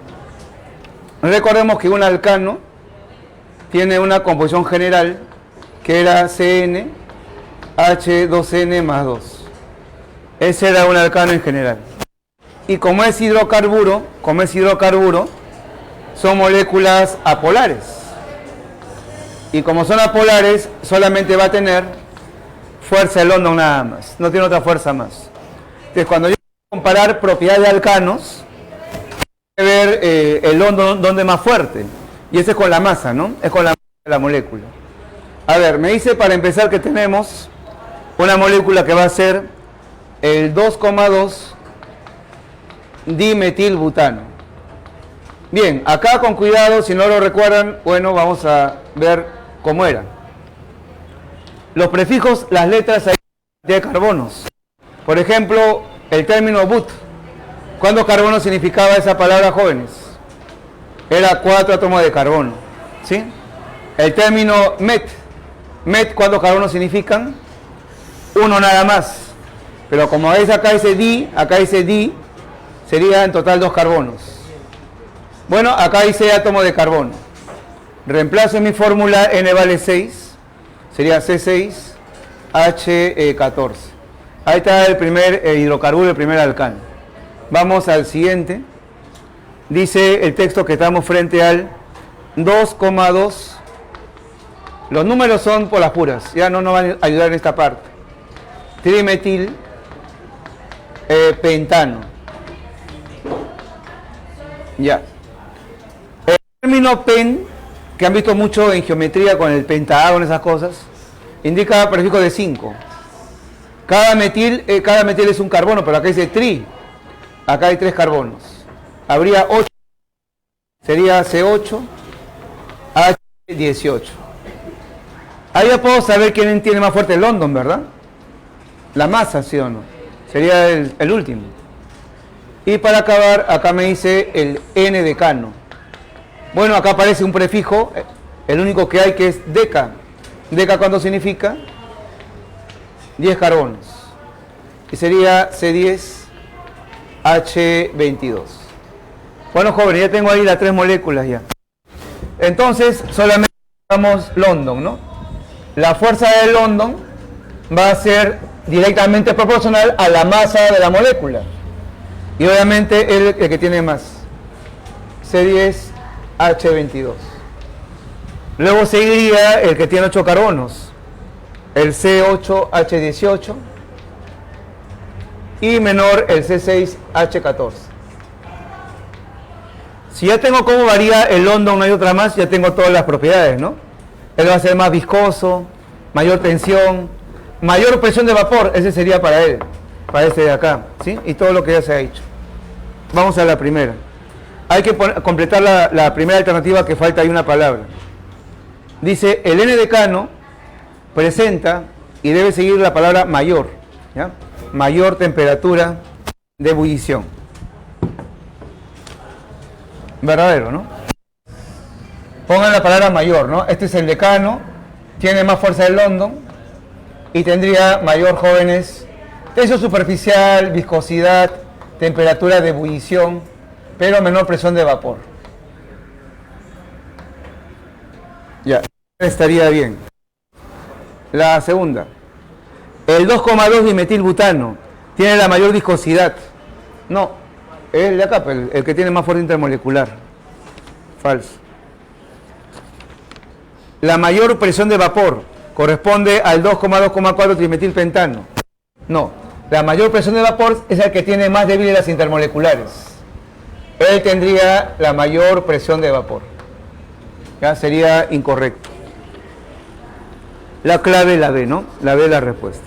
Recordemos que un alcano tiene una composición general que era CN H2N más 2. Ese era un alcano en general. Y como es hidrocarburo, son moléculas apolares. Y como son apolares, solamente va a tener fuerza de London nada más, no tiene otra fuerza más. Entonces, cuando yo voy a comparar propiedades de alcanos, hay que ver el London donde es más fuerte. Y ese es con la masa, ¿no? Es con la masa de la molécula. A ver, me dice para empezar que tenemos una molécula que va a ser el 2,2 dimetilbutano. Bien, acá con cuidado, si no lo recuerdan, bueno, vamos a ver cómo era. Los prefijos, las letras hay de carbonos. Por ejemplo, el término but. ¿Cuántos carbonos significaba esa palabra, jóvenes? Era 4 átomos de carbono. ¿Sí? El término met. Met, ¿cuántos carbonos significan? 1 nada más. Pero como veis acá dice di, Sería en total 2 carbonos. Bueno, acá dice átomo de carbono. Reemplazo en mi fórmula N vale 6. Sería C6H14. Ahí está el primer hidrocarburo, el primer alcano. Vamos al siguiente. Dice el texto que estamos frente al 2,2. Los números son por las puras. Ya no nos van a ayudar en esta parte. Trimetil pentano. Ya. El término pen, que han visto mucho en geometría con el pentágono, esas cosas, indica prefijo de 5. Cada metil es un carbono, pero acá dice tri. Acá hay 3 carbonos. Habría 8. Sería C8H18. Ahí ya puedo saber quién tiene más fuerte el London, ¿verdad? La masa, ¿sí o no? Sería el último. Y para acabar, acá me dice el N decano. Bueno, acá aparece un prefijo, el único que hay, que es deca. Deca, ¿cuánto significa? 10 carbonos. Y sería C10H22. Bueno, jóvenes, ya tengo ahí las 3 moléculas ya. Entonces, solamente usamos London, ¿no? La fuerza de London va a ser directamente proporcional a la masa de la molécula. Y obviamente el que tiene más. C10H22. Luego seguiría el que tiene 8 carbonos. El C8H18. Y menor el C6H14. Si ya tengo cómo varía el London, no hay otra más, ya tengo todas las propiedades, ¿no? Él va a ser más viscoso, mayor tensión, mayor presión de vapor, ese sería para él, para este de acá, ¿sí? Y todo lo que ya se ha hecho. Vamos a la primera. Hay que completar la primera alternativa, que falta ahí una palabra. Dice, el N decano presenta y debe seguir la palabra mayor, ¿ya? Mayor temperatura de ebullición. Verdadero, ¿no? Pongan la palabra mayor, ¿no? Este es el decano, tiene más fuerza del London y tendría mayor, jóvenes, tensión superficial, viscosidad, temperatura de ebullición, pero menor presión de vapor. Ya, estaría bien. La segunda. El 2,2 dimetilbutano tiene la mayor viscosidad. No, el de acá, el que tiene más fuerza intermolecular. Falso. La mayor presión de vapor corresponde al 2,2,4 trimetilpentano. No, la mayor presión de vapor es el que tiene más débiles las intermoleculares. Él tendría la mayor presión de vapor. Ya sería incorrecto. La clave es la B, ¿no? La B es la respuesta.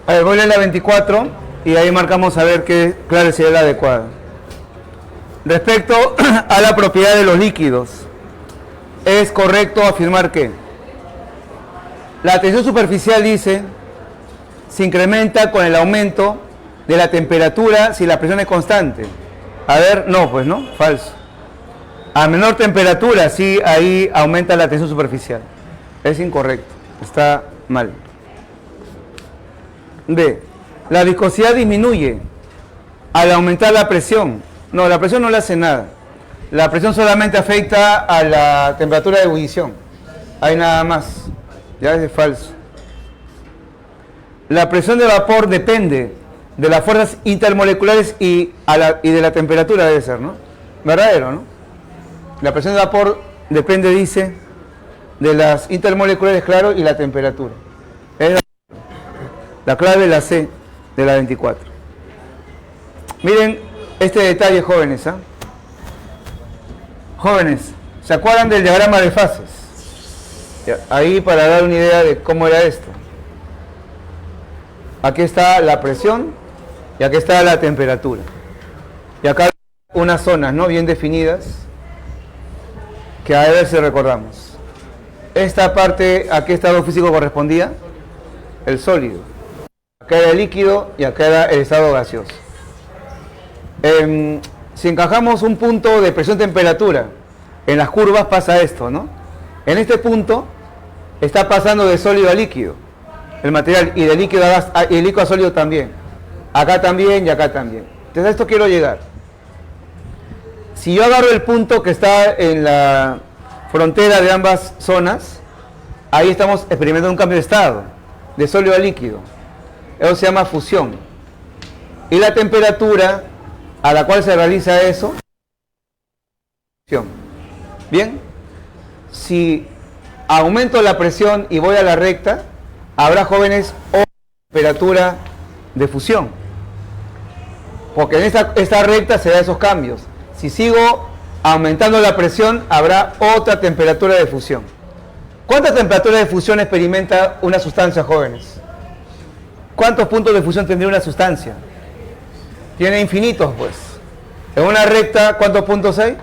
A ver, voy a leer la 24 y ahí marcamos a ver qué clave sería la adecuada. Respecto a la propiedad de los líquidos, es correcto afirmar que la tensión superficial, dice, se incrementa con el aumento de la temperatura si la presión es constante. A ver, no, pues no, falso. A menor temperatura, sí, ahí aumenta la tensión superficial. Es incorrecto, está mal. B. La viscosidad disminuye al aumentar la presión. No, la presión no le hace nada. La presión solamente afecta a la temperatura de ebullición. Hay nada más. Ya es falso. La presión de vapor depende de las fuerzas intermoleculares y de la temperatura, debe ser, ¿no? Verdadero, ¿no? La presión de vapor depende, dice, de las intermoleculares, claro, y la temperatura. La clave es la C de la 24. Miren este detalle, jóvenes, ¿ah? Jóvenes, ¿se acuerdan del diagrama de fases? Ahí para dar una idea de cómo era esto. Aquí está la presión y aquí está la temperatura. Y acá hay unas zonas, ¿no?, bien definidas, que a ver si recordamos. Esta parte, ¿a qué estado físico correspondía? El sólido. Acá era el líquido y acá era el estado gaseoso. Si encajamos un punto de presión-temperatura en las curvas, pasa esto, ¿no? En este punto está pasando de sólido a líquido el material, y de líquido a gas, y de líquido a sólido también. Acá también y acá también. Entonces a esto quiero llegar. Si yo agarro el punto que está en la frontera de ambas zonas, ahí estamos experimentando un cambio de estado, de sólido a líquido. Eso se llama fusión. Y la temperatura a la cual se realiza eso, fusión. Bien, si aumento la presión y voy a la recta, habrá, jóvenes, otra temperatura de fusión, porque en esta recta se da esos cambios. Si sigo aumentando la presión, habrá otra temperatura de fusión. ¿Cuántas temperaturas de fusión experimenta una sustancia, jóvenes? ¿Cuántos puntos de fusión tendría una sustancia? Tiene infinitos, pues. En una recta, ¿cuántos puntos hay?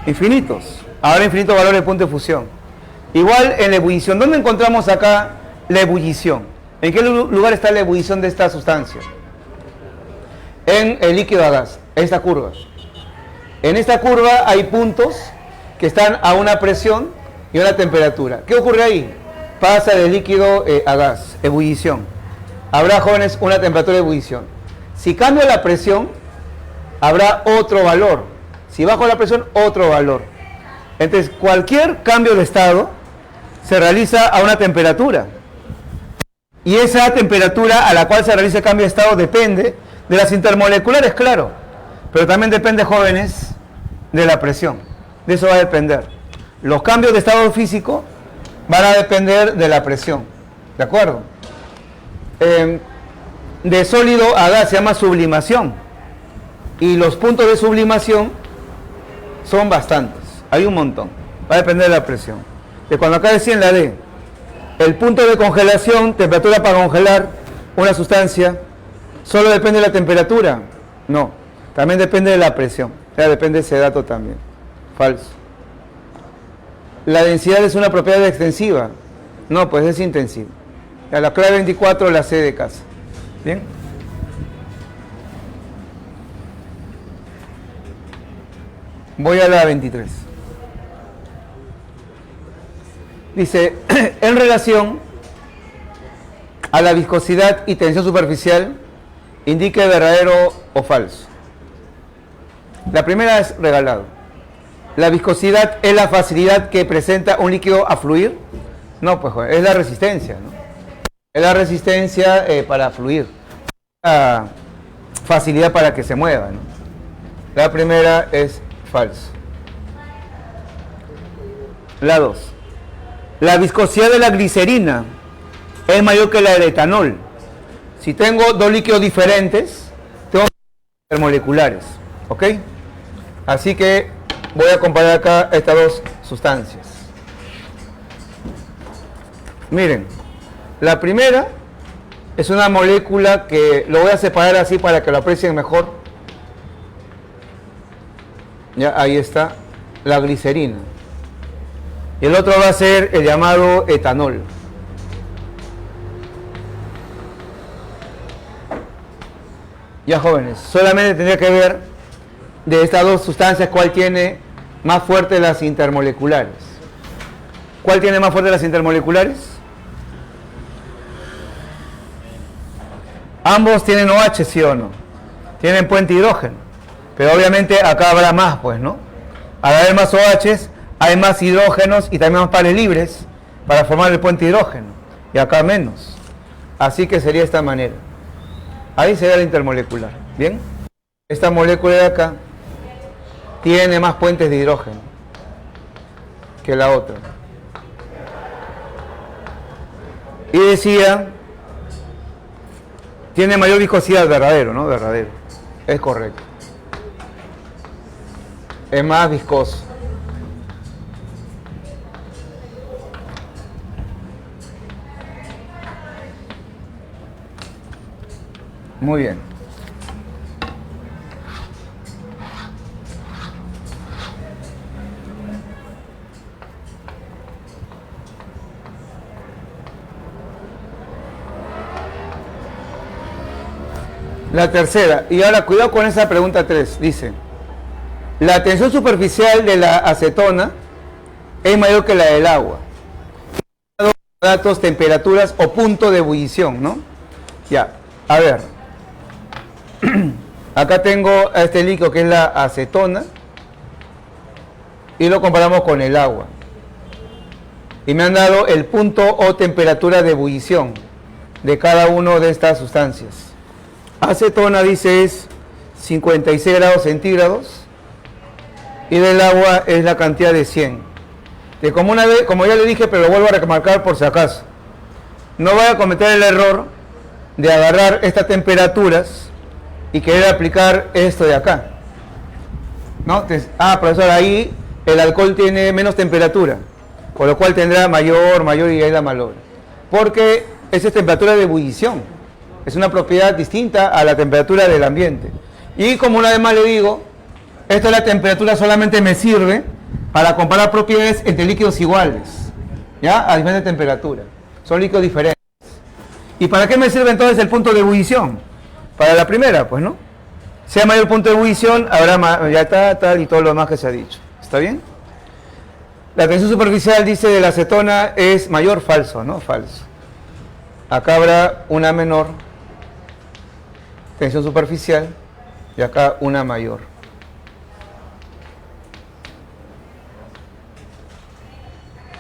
Infinitos. Habrá infinitos valores de punto de fusión. Igual en la ebullición. ¿Dónde encontramos acá la ebullición? ¿En qué lugar está la ebullición de esta sustancia? En el líquido a gas, esta curva. En esta curva hay puntos que están a una presión y una temperatura. ¿Qué ocurre ahí? Pasa de líquido a gas, ebullición. Habrá, jóvenes, una temperatura de ebullición. Si cambio la presión, habrá otro valor. Si bajo la presión, otro valor. Entonces, cualquier cambio de estado se realiza a una temperatura. Y esa temperatura a la cual se realiza el cambio de estado depende de las intermoleculares, claro. Pero también depende, jóvenes, de la presión. De eso va a depender. Los cambios de estado físico van a depender de la presión. ¿De acuerdo? De sólido a gas se llama sublimación. Y los puntos de sublimación son bastantes. Hay un montón. Va a depender de la presión. De cuando acá decía en la D, el punto de congelación, temperatura para congelar una sustancia, ¿solo depende de la temperatura? No. También depende de la presión. O sea, depende de ese dato también. Falso. ¿La densidad es una propiedad extensiva? No, pues es intensiva. A la clave 24, la C de casa. ¿Bien? Voy a la 23. Dice, en relación a la viscosidad y tensión superficial, indique verdadero o falso. La primera es regalado. ¿La viscosidad es la facilidad que presenta un líquido a fluir? No, pues es la resistencia, ¿no? Es la resistencia para fluir. La facilidad para que se mueva, ¿no? La primera es falso. La 2. La viscosidad de la glicerina es mayor que la del etanol. Si tengo dos líquidos diferentes, tengo intermoleculares, ¿ok? Así que voy a comparar acá estas dos sustancias. Miren, la primera es una molécula que lo voy a separar así para que lo aprecien mejor. Ya, ahí está, la glicerina. Y el otro va a ser el llamado etanol. Ya, jóvenes, solamente tendría que ver de estas dos sustancias cuál tiene más fuerte las intermoleculares. ¿Cuál tiene más fuerte las intermoleculares? Ambos tienen OH, ¿sí o no? Tienen puente hidrógeno. Pero obviamente acá habrá más, pues, ¿no? Al haber más OHs, hay más hidrógenos y también más pares libres para formar el puente hidrógeno. Y acá menos. Así que sería de esta manera. Ahí sería la intermolecular. ¿Bien? Esta molécula de acá tiene más puentes de hidrógeno que la otra. Y decía, tiene mayor viscosidad, verdadero, ¿no? Verdadero. Es correcto. Es más viscoso. Muy bien. La tercera, y ahora cuidado con esa pregunta 3, dice, la tensión superficial de la acetona es mayor que la del agua. Datos, temperaturas o punto de ebullición, ¿no? Ya, a ver. Acá tengo a este líquido que es la acetona y lo comparamos con el agua. Y me han dado el punto o temperatura de ebullición de cada una de estas sustancias. Acetona dice es 56 grados centígrados y del agua es la cantidad de 100. Que como ya le dije, pero lo vuelvo a remarcar por si acaso, no voy a cometer el error de agarrar estas temperaturas y querer aplicar esto de acá, ¿no? Profesor, ahí el alcohol tiene menos temperatura, por lo cual tendrá mayor y ahí la mayor, porque esa es temperatura de ebullición, es una propiedad distinta a la temperatura del ambiente. Y como una vez más le digo, esto de la temperatura solamente me sirve para comparar propiedades entre líquidos iguales, ¿ya? A diferente temperatura. Son líquidos diferentes. ¿Y para qué me sirve entonces el punto de ebullición? Para la primera, pues, ¿no? Sea mayor el punto de ebullición, habrá ya tal y todo lo demás que se ha dicho. ¿Está bien? La tensión superficial, dice, de la acetona es mayor, falso, ¿no? Falso. Acá habrá una menor tensión superficial y acá una mayor.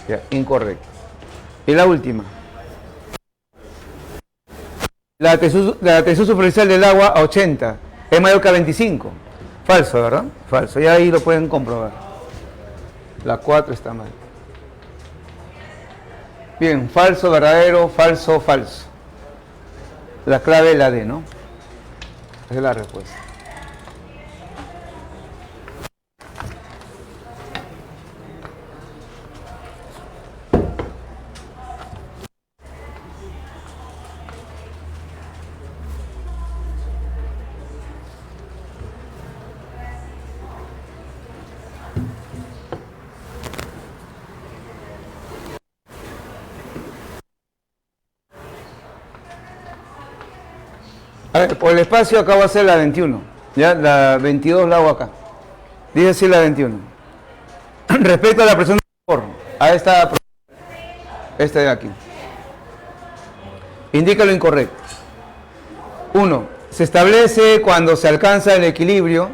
Ya, incorrecto. Y la última. La tensión superficial del agua a 80 es mayor que a 25. Falso, ¿verdad? Falso. Y ahí lo pueden comprobar. La 4 está mal. Bien, falso, verdadero, falso, falso. La clave es la D, ¿no? Esa es la respuesta. A ver, por el espacio acá va a ser la 21. Ya, la 22 la hago acá. Dice así la 21. Respecto a la presión de vapor, a esta de aquí. Indica lo incorrecto. 1. Se establece cuando se alcanza el equilibrio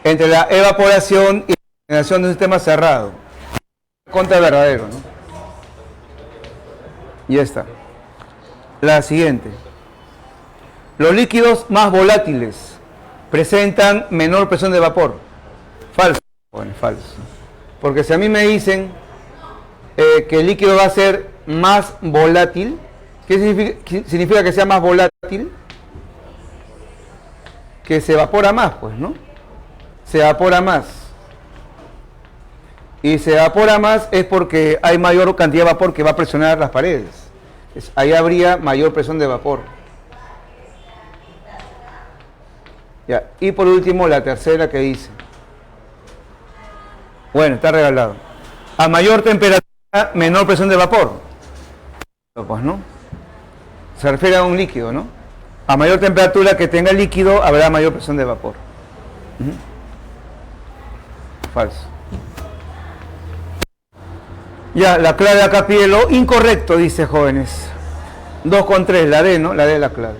entre la evaporación y la generación de un sistema cerrado. Contra verdadero, ¿no? Y esta. La siguiente. Los líquidos más volátiles presentan menor presión de vapor. Falso. Bueno, falso. Porque si a mí me dicen que el líquido va a ser más volátil, ¿qué significa que sea más volátil? Que se evapora más, pues, ¿no? Se evapora más. Y se evapora más es porque hay mayor cantidad de vapor que va a presionar las paredes. Ahí habría mayor presión de vapor. Ya. Y por último, la tercera que dice. Bueno, está regalado. A mayor temperatura, menor presión de vapor. Pues, ¿no? Se refiere a un líquido, ¿no? A mayor temperatura que tenga el líquido, habrá mayor presión de vapor. Falso. Ya, la clave acá pide lo incorrecto, dice jóvenes. 2 con 3, la D, ¿no? La D es la clave.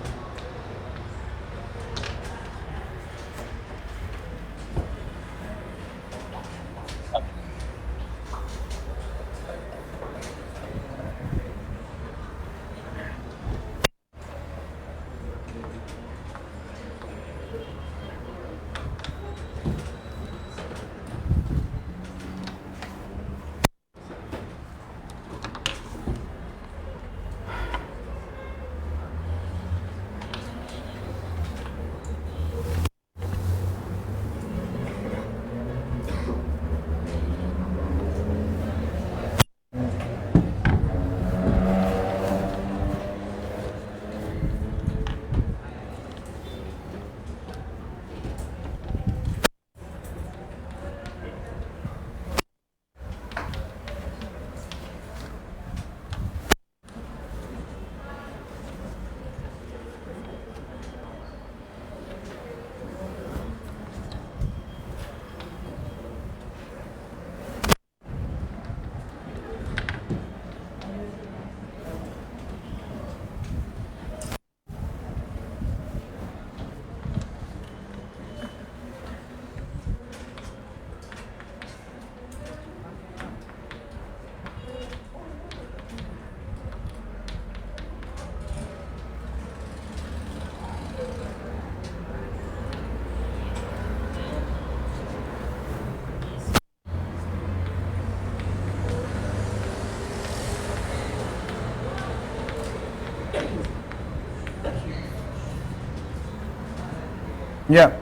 Ya.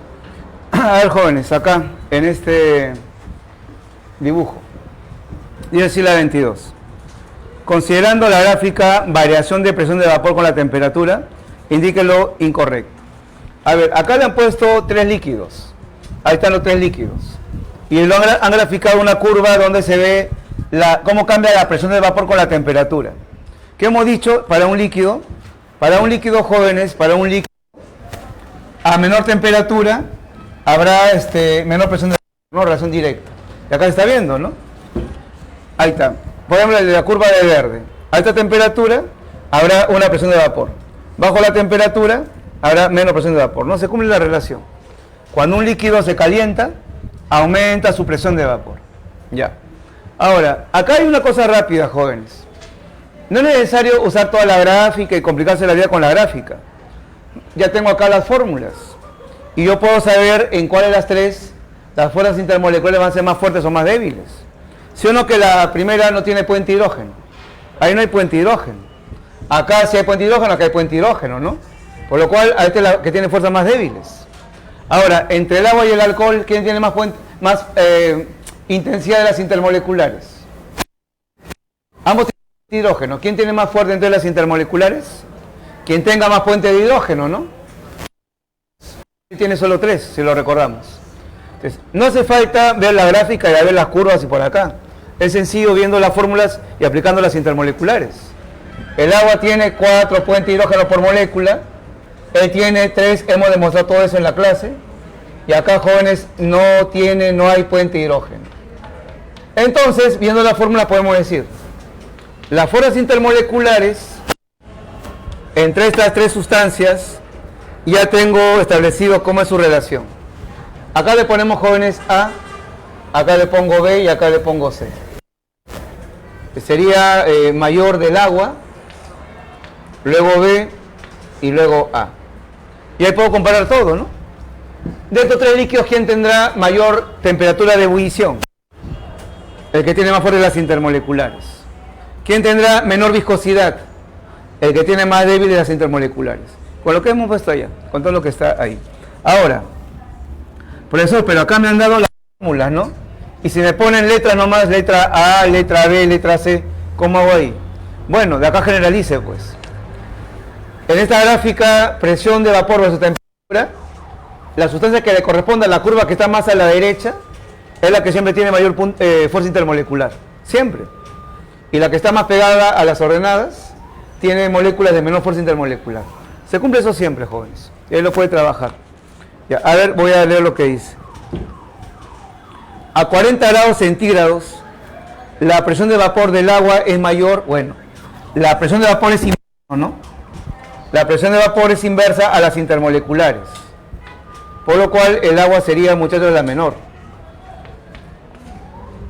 A ver, jóvenes, acá, en este dibujo. Dice así la 22. Considerando la gráfica variación de presión de vapor con la temperatura, indique lo incorrecto. A ver, acá le han puesto 3 líquidos. Ahí están los 3 líquidos. Y han graficado una curva donde se ve cómo cambia la presión de vapor con la temperatura. ¿Qué hemos dicho? Para un líquido, jóvenes, para un líquido a menor temperatura habrá menor presión de vapor, ¿no? Relación directa. Y acá se está viendo, ¿no? Ahí está. Por ejemplo, la curva de verde. A alta temperatura habrá una presión de vapor. Bajo la temperatura habrá menos presión de vapor. No se cumple la relación. Cuando un líquido se calienta, aumenta su presión de vapor. Ya. Ahora, acá hay una cosa rápida, jóvenes. No es necesario usar toda la gráfica y complicarse la vida con la gráfica. Ya tengo acá las fórmulas. Y yo puedo saber en cuál de las tres las fuerzas intermoleculares van a ser más fuertes o más débiles. Si o no que la primera no tiene puente hidrógeno. Ahí no hay puente hidrógeno. Acá sí hay puente hidrógeno, acá hay puente hidrógeno, ¿no? Por lo cual, a este es la que tiene fuerzas más débiles. Ahora, entre el agua y el alcohol, ¿quién tiene más intensidad de las intermoleculares? Ambos tienen hidrógeno. ¿Quién tiene más fuerte entre las intermoleculares? Quien tenga más puente de hidrógeno, ¿no? Tiene solo 3, si lo recordamos. Entonces, no hace falta ver la gráfica y ver las curvas y por acá. Es sencillo viendo las fórmulas y aplicando las intermoleculares. El agua tiene 4 puentes de hidrógeno por molécula. Él tiene 3, hemos demostrado todo eso en la clase. Y acá, jóvenes, no hay puente de hidrógeno. Entonces, viendo la fórmula podemos decir, las fuerzas intermoleculares entre estas 3 sustancias, ya tengo establecido cómo es su relación. Acá le ponemos, jóvenes, A, acá le pongo B y acá le pongo C. Sería mayor del agua, luego B y luego A. Y ahí puedo comparar todo, ¿no? De estos 3 líquidos, ¿quién tendrá mayor temperatura de ebullición? El que tiene más fuertes las intermoleculares. ¿Quién tendrá menor viscosidad? El que tiene más débiles las intermoleculares. Con lo que hemos puesto allá, con todo lo que está ahí. Ahora, profesor, pero acá me han dado las fórmulas, ¿no? Y si me ponen letras nomás, letra A, letra B, letra C, ¿cómo hago ahí? Bueno, de acá generalice, pues. En esta gráfica, presión de vapor versus temperatura, la sustancia que le corresponde a la curva que está más a la derecha es la que siempre tiene mayor fuerza intermolecular. Siempre. Y la que está más pegada a las ordenadas tiene moléculas de menor fuerza intermolecular. Se cumple eso siempre, jóvenes. Y ahí lo puede trabajar. Ya, a ver, voy a leer lo que dice. A 40 grados centígrados, la presión de vapor del agua es mayor. Bueno, la presión de vapor es inversa, ¿no? La presión de vapor es inversa a las intermoleculares. Por lo cual, el agua sería, muchachos, la menor.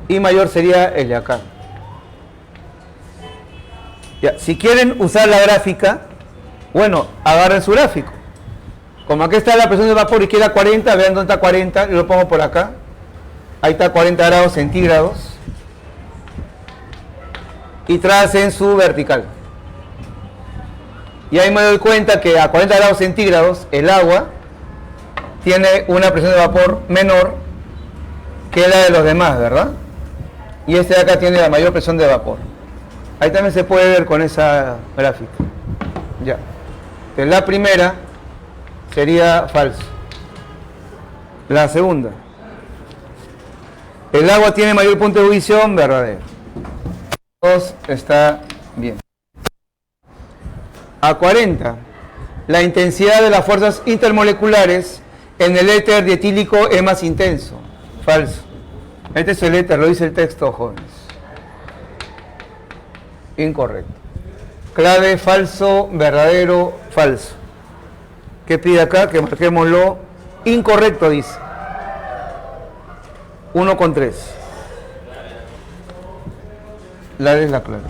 Y mayor sería el de acá. Ya, si quieren usar la gráfica, bueno, agarren su gráfico. Como aquí está la presión de vapor y queda 40, vean dónde está 40, yo lo pongo por acá. Ahí está 40 grados centígrados. Y tracen su vertical. Y ahí me doy cuenta que a 40 grados centígrados el agua tiene una presión de vapor menor que la de los demás, ¿verdad? Y este de acá tiene la mayor presión de vapor. Ahí también se puede ver con esa gráfica. Ya. Entonces, la primera sería falso. La segunda. El agua tiene mayor punto de ebullición, verdadero. 2 está bien. A 40. La intensidad de las fuerzas intermoleculares en el éter dietílico es más intenso. Falso. Este es el éter, lo dice el texto, jóvenes. Incorrecto. Clave falso, verdadero, falso. ¿Qué pide acá? Que marquémoslo. Incorrecto, dice. 1,3. La D es la clave.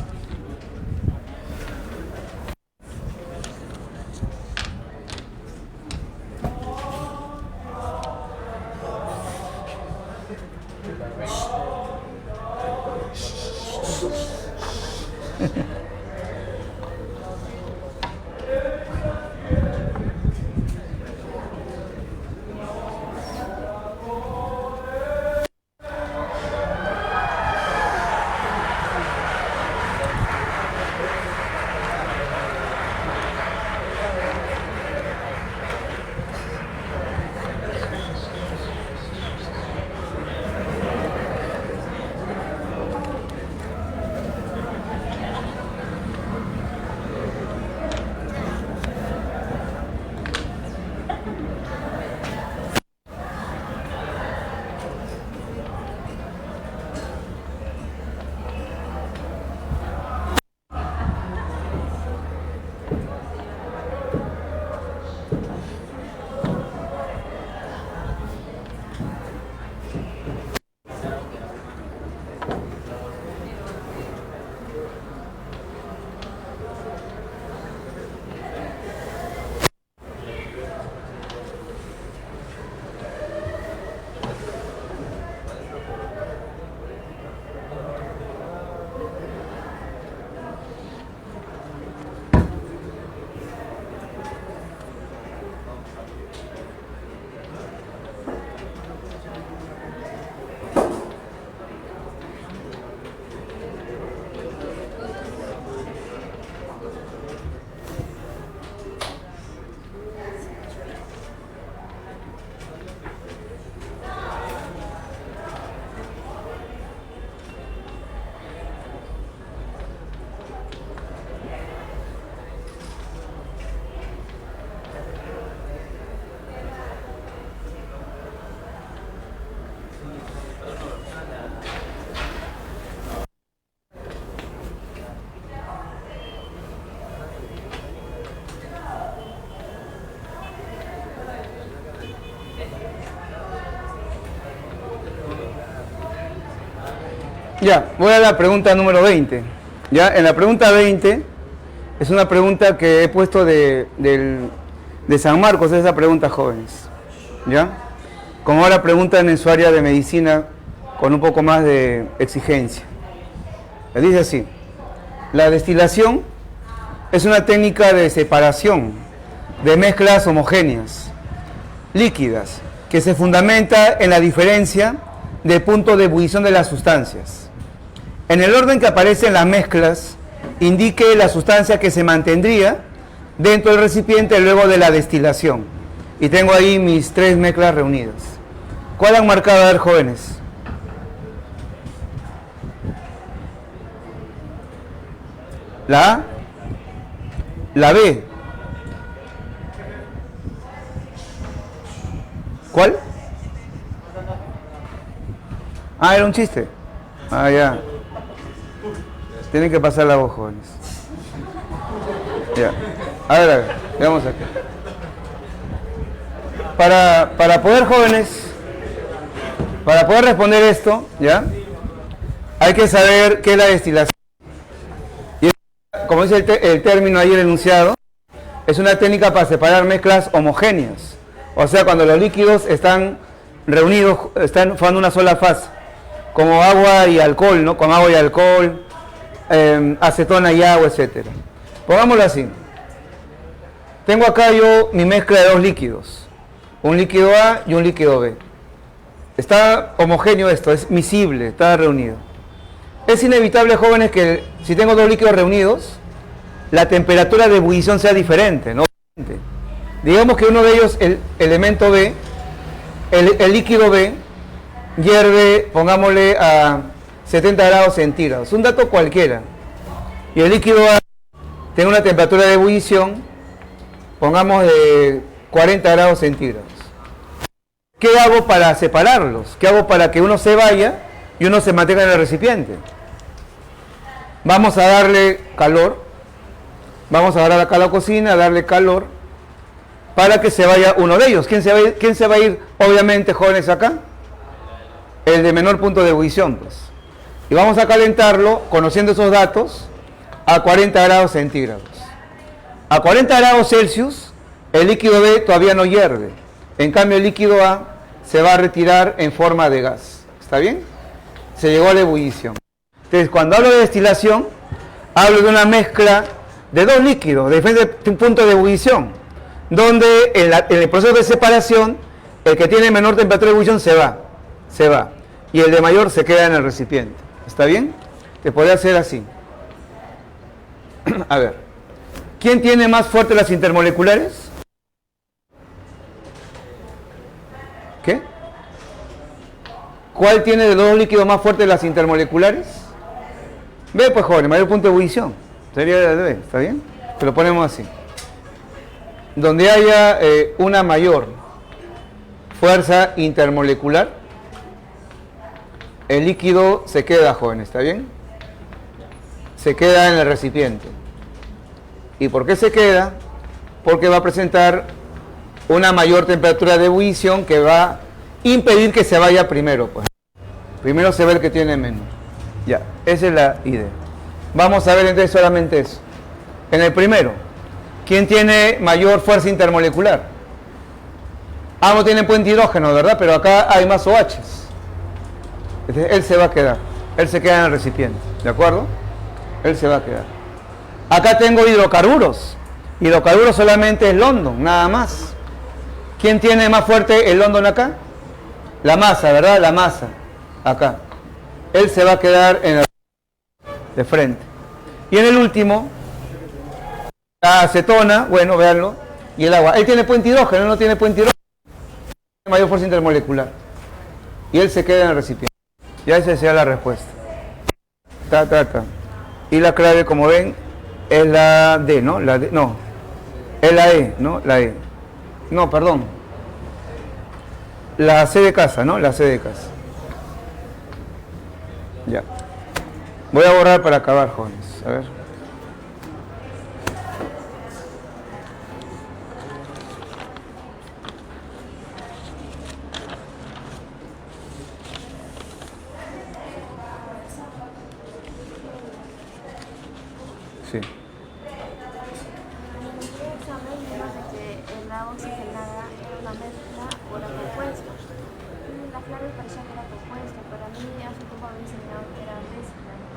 Ya, voy a la pregunta número 20. Ya, en la pregunta 20 es una pregunta que he puesto de San Marcos, esa pregunta, jóvenes. ¿Ya? Como ahora preguntan en su área de medicina con un poco más de exigencia. Dice así: la destilación es una técnica de separación de mezclas homogéneas, líquidas, que se fundamenta en la diferencia de punto de ebullición de las sustancias. En el orden que aparecen las mezclas, indique la sustancia que se mantendría dentro del recipiente luego de la destilación. Y tengo ahí mis 3 mezclas reunidas. ¿Cuál han marcado? A ver, jóvenes. La A, la B. ¿Cuál? Ah, era un chiste. Ah, ya. Tienen que pasar la voz, jóvenes. Ya. A ver, veamos aquí. Para poder, jóvenes, para poder responder esto, ¿ya? Hay que saber qué es la destilación. Y como dice el término ahí, el enunciado, es una técnica para separar mezclas homogéneas. O sea, cuando los líquidos están reunidos, están formando una sola fase, como agua y alcohol, ¿no? Como agua y alcohol, acetona y agua, etc. Pongámoslo así. Tengo acá yo mi mezcla de 2 líquidos, un líquido A y un líquido B. Está homogéneo esto, es miscible, está reunido. Es inevitable, jóvenes, que si tengo 2 líquidos reunidos, la temperatura de ebullición sea diferente, ¿no? Digamos que uno de ellos, el elemento B, el líquido B, hierve, pongámosle a 70 grados centígrados, un dato cualquiera. Y el líquido A tiene una temperatura de ebullición, pongamos de 40 grados centígrados. ¿Qué hago para separarlos? ¿Qué hago para que uno se vaya y uno se mantenga en el recipiente? Vamos a darle calor, vamos a dar acá a la cocina, a darle calor, para que se vaya uno de ellos. ¿Quién se va a ir? Obviamente, jóvenes, acá. El de menor punto de ebullición, pues. Y vamos a calentarlo, conociendo esos datos, a 40 grados centígrados. A 40 grados Celsius, el líquido B todavía no hierve. En cambio, el líquido A se va a retirar en forma de gas. ¿Está bien? Se llegó a la ebullición. Entonces, cuando hablo de destilación, hablo de una mezcla de 2 líquidos, de diferente punto de ebullición, donde en el proceso de separación, el que tiene menor temperatura de ebullición se va, y el de mayor se queda en el recipiente. ¿Está bien? Te podría hacer así. A ver, ¿quién tiene más fuertes las intermoleculares? ¿Qué? ¿Cuál tiene de los 2 líquidos más fuertes las intermoleculares? B, pues, joven, mayor punto de ebullición. Sería el B, ¿está bien? Te lo ponemos así. Donde haya una mayor fuerza intermolecular, el líquido se queda, joven, ¿está bien? Se queda en el recipiente. ¿Y por qué se queda? Porque va a presentar una mayor temperatura de ebullición que va a impedir que se vaya primero, pues. Primero se ve el que tiene menos. Ya, esa es la idea. Vamos a ver entonces solamente eso. En el primero, ¿quién tiene mayor fuerza intermolecular? Ambos tienen puente hidrógeno, ¿verdad? Pero acá hay más OHs. Entonces, él se va a quedar. Él se queda en el recipiente, ¿de acuerdo? Él se va a quedar. Acá tengo hidrocarburos. Hidrocarburos solamente es London, nada más. ¿Quién tiene más fuerte el London acá? La masa, ¿verdad? La masa. Acá. Él se va a quedar en el de frente. Y en el último, la acetona, bueno, véanlo, y el agua. Él tiene puente hidrógeno, él no tiene puente hidrógeno. Tiene mayor fuerza intermolecular. Y él se queda en el recipiente. Ya esa sería la respuesta. Y la clave, como ven, es la D, ¿no? La D, no. Es la E, ¿no? La E. No, perdón. La C de casa, ¿no? La C de casa. Ya. Voy a borrar para acabar, jóvenes. A ver.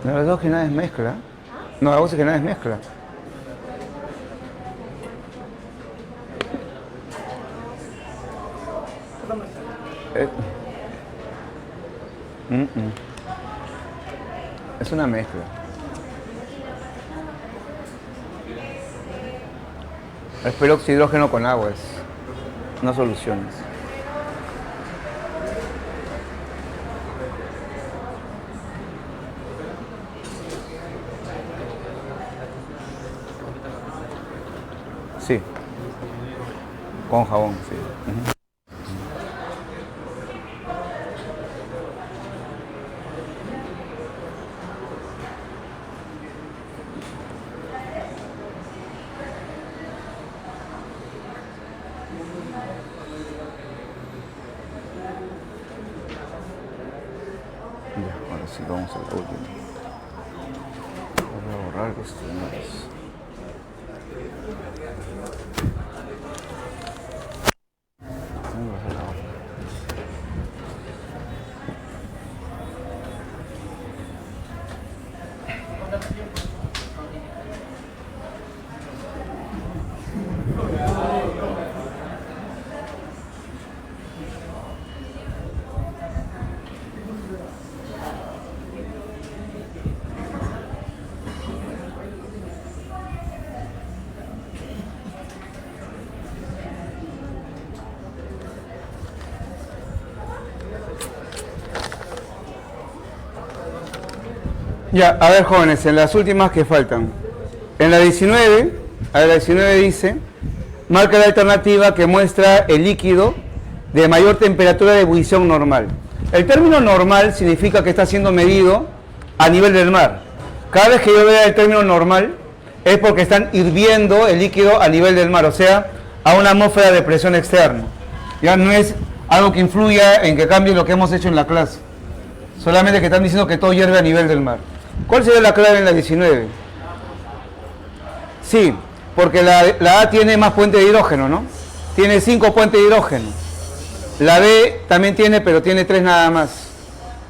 No, la oxigenada es mezcla. No, la oxigenada es mezcla. Es una mezcla. Es peróxido de hidrógeno con agua, es unas soluciones. Sí, con jabón, sí. Ya, ahora sí vamos a la última. Voy a borrar esto. Ya, a ver jóvenes, en las últimas que faltan. En la 19, a ver, la 19 dice, marca la alternativa que muestra el líquido de mayor temperatura de ebullición normal. El término normal significa que está siendo medido a nivel del mar. Cada vez que yo vea el término normal es porque están hirviendo el líquido a nivel del mar, o sea, a una atmósfera de presión externa. Ya no es algo que influya en que cambie lo que hemos hecho en la clase. Solamente que están diciendo que todo hierve a nivel del mar. ¿Cuál sería la clave en la 19? Sí, porque la A tiene más puentes de hidrógeno, ¿no? Tiene 5 puentes de hidrógeno. La B también tiene, pero tiene 3 nada más.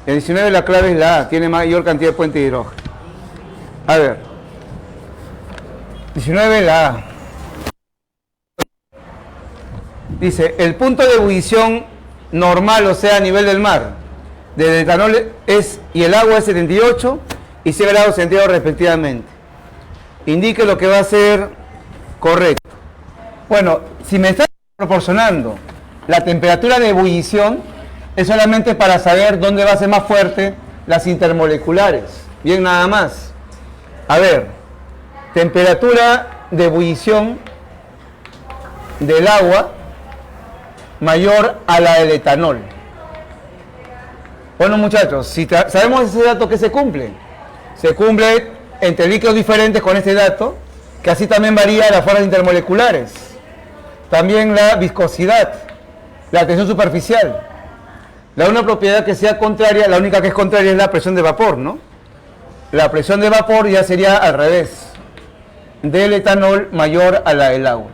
En 19 la clave es la A, tiene mayor cantidad de puentes de hidrógeno. A ver. 19 la A. Dice, el punto de ebullición normal, o sea, a nivel del mar, del etanol es, y el agua es 78 y 100 grados centígrados respectivamente. Indique lo que va a ser correcto. Bueno, si me está proporcionando la temperatura de ebullición, es solamente para saber dónde va a ser más fuerte las intermoleculares. Bien, nada más. A ver, temperatura de ebullición del agua mayor a la del etanol. Bueno, muchachos, si sabemos ese dato que se cumple entre líquidos diferentes con este dato, que así también varía las fuerzas intermoleculares, también la viscosidad, la tensión superficial. La única propiedad que sea contraria, la única que es contraria es la presión de vapor, ¿no? La presión de vapor ya sería al revés, del etanol mayor a la del agua.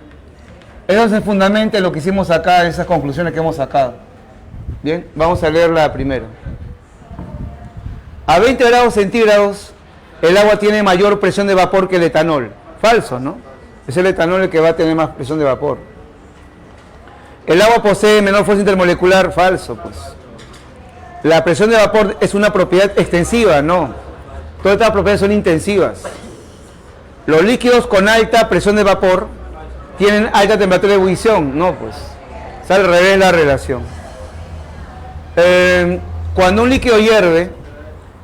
Eso es el fundamento de lo que hicimos acá, esas conclusiones que hemos sacado. Bien, vamos a leer la primera. A 20 grados centígrados, el agua tiene mayor presión de vapor que el etanol. Falso, ¿no? Es el etanol el que va a tener más presión de vapor. El agua posee menor fuerza intermolecular. Falso, pues. La presión de vapor es una propiedad extensiva, no. Todas estas propiedades son intensivas. Los líquidos con alta presión de vapor tienen alta temperatura de ebullición. No, pues. Es al revés la relación. Cuando un líquido hierve,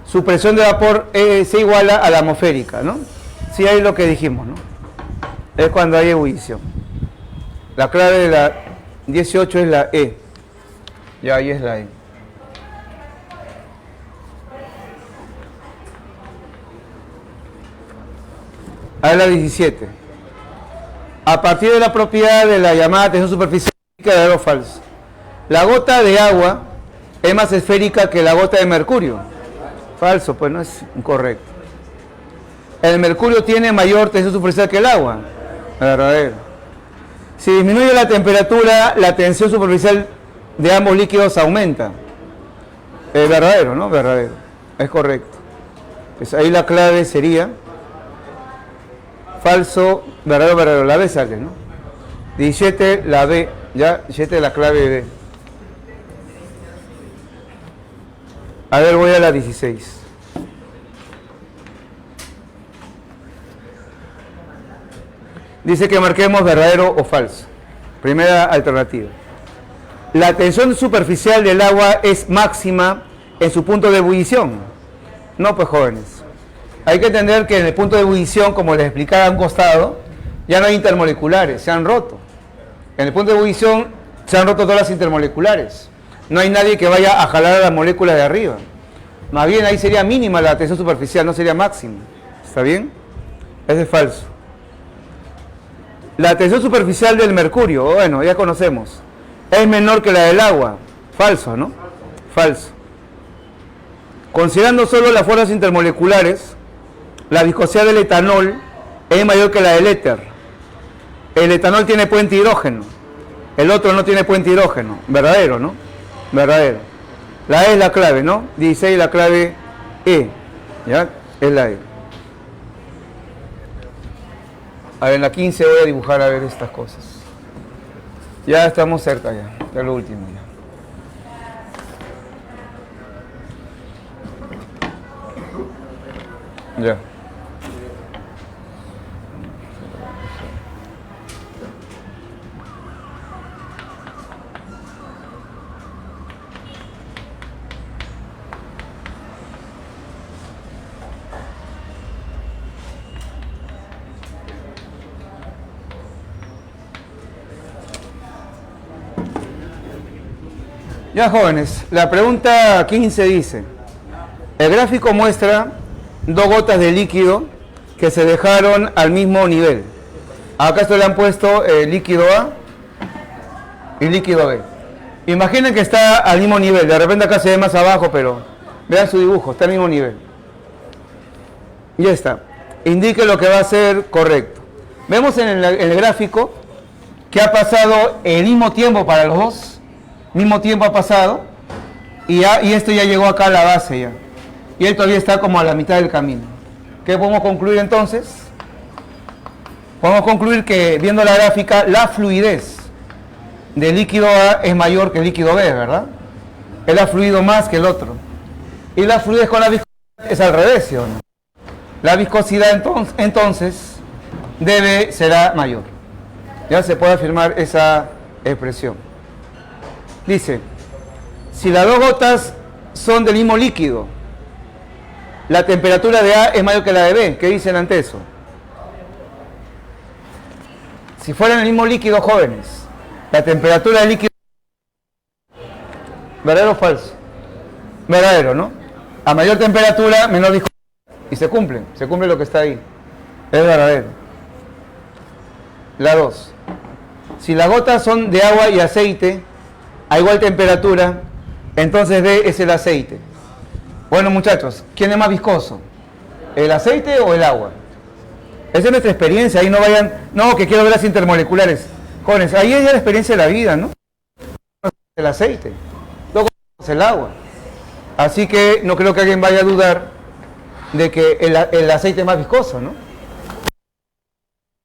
su presión de vapor se iguala a la atmosférica, ¿no? Sí, ahí es lo que dijimos, ¿no? Es cuando hay ebullición. La clave de la 18 es la E. Ya, ahí es la E. Ahí la 17. A partir de la propiedad de la llamada tensión superficial, verdadero o falso. La gota de agua es más esférica que la gota de mercurio. Falso, pues no es incorrecto. El mercurio tiene mayor tensión superficial que el agua. Verdadero. Si disminuye la temperatura, la tensión superficial de ambos líquidos aumenta. Es verdadero, ¿no? Verdadero. Es correcto. Pues ahí la clave sería falso, verdadero, verdadero. La B sale, ¿no? 17, la B, ya, 17 la clave B. A ver, voy a la 16. Dice que marquemos verdadero o falso. Primera alternativa. La tensión superficial del agua es máxima en su punto de ebullición. No, pues jóvenes. Hay que entender que en el punto de ebullición, como les explicaba a un costado, ya no hay intermoleculares, se han roto. En el punto de ebullición se han roto todas las intermoleculares. No hay nadie que vaya a jalar a la molécula de arriba. Más bien ahí sería mínima la tensión superficial, no sería máxima. ¿Está bien? Ese es falso. La tensión superficial del mercurio, bueno, ya conocemos, es menor que la del agua. Falso, ¿no? Falso. Considerando solo las fuerzas intermoleculares, la viscosidad del etanol es mayor que la del éter. El etanol tiene puente hidrógeno, el otro no tiene puente hidrógeno. Verdadero, ¿no? Verdadero. La E es la clave, ¿no? 16 la clave E. ¿Ya? Es la E. A ver, en la 15 voy a dibujar a ver estas cosas. Ya estamos cerca ya, ya lo último ya. Ya. Ya, jóvenes, la pregunta 15 dice, el gráfico muestra dos gotas de líquido que se dejaron al mismo nivel. Acá esto le han puesto líquido A y líquido B. Imaginen que está al mismo nivel, de repente acá se ve más abajo, pero vean su dibujo, está al mismo nivel. Ya está. Indique lo que va a ser correcto. Vemos en el gráfico que ha pasado el mismo tiempo para los dos. Mismo tiempo ha pasado y esto ya llegó acá a la base ya. Y él todavía está como a la mitad del camino. ¿Qué podemos concluir entonces? Podemos concluir que viendo la gráfica, la fluidez del líquido A es mayor que el líquido B, ¿verdad? Él ha fluido más que el otro. Y la fluidez con la viscosidad es al revés, ¿sí o no? La viscosidad entonces será mayor. Ya se puede afirmar esa expresión. Dice, si las dos gotas son del mismo líquido, la temperatura de A es mayor que la de B. ¿Qué dicen ante eso? Si fueran el mismo líquido, jóvenes, la temperatura del líquido... ¿Verdadero o falso? Verdadero, ¿no? A mayor temperatura, menor viscosidad. Y se cumple lo que está ahí. Es verdadero. La 2. Si las gotas son de agua y aceite, a igual temperatura, entonces B es el aceite. Bueno, muchachos, ¿quién es más viscoso? ¿El aceite o el agua? Esa es nuestra experiencia, ahí no vayan, no, que quiero ver las intermoleculares. Jóvenes, ahí es ya la experiencia de la vida, ¿no? El aceite, luego es el agua. Así que no creo que alguien vaya a dudar de que el aceite es más viscoso, ¿no?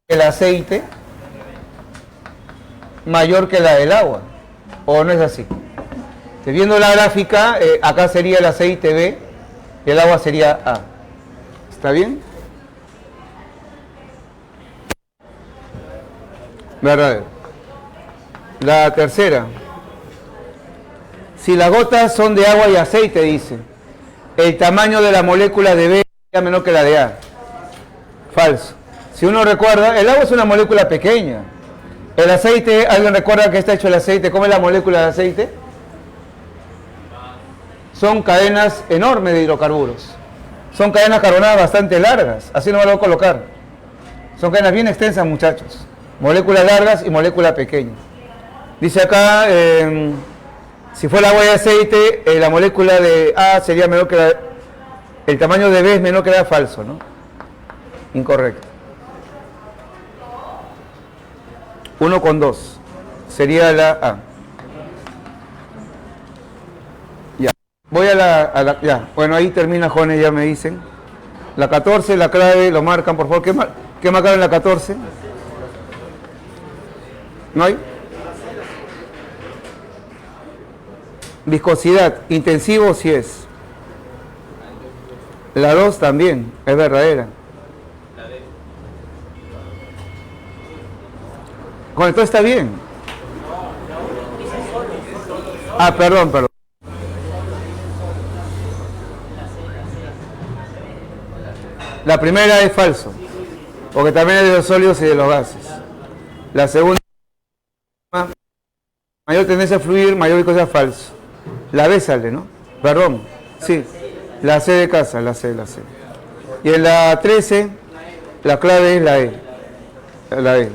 El aceite mayor que la del agua. ¿O no es así? Viendo la gráfica, acá sería el aceite B y el agua sería A. ¿Está bien? Verdadero. La tercera. Si las gotas son de agua y aceite, dice, el tamaño de la molécula de B es menor que la de A. Falso. Si uno recuerda, el agua es una molécula pequeña. El aceite, ¿alguien recuerda que está hecho el aceite? ¿Cómo es la molécula de aceite? Son cadenas enormes de hidrocarburos. Son cadenas carbonadas bastante largas. Así no me lo voy a colocar. Son cadenas bien extensas, muchachos. Moléculas largas y moléculas pequeñas. Dice acá, si fuera agua y aceite, la molécula de A sería menor que la... El tamaño de B es menor que la... Falso, ¿no? Incorrecto. 1,2 sería la A. Ya. Voy a la ya. Bueno, ahí termina, jóvenes, ya me dicen. La 14, la clave, lo marcan, por favor. ¿Qué marcaron en la 14? ¿No hay? Viscosidad, intensivo sí es. La 2 también, es verdadera. Con esto está bien. Ah, perdón. La primera es falso, porque también es de los sólidos y de los gases. La segunda, mayor tendencia a fluir, mayor viscosidad, falso. La B sale, ¿no? Perdón, sí. La C de casa, la C. Y en la 13, la clave es la E. La E.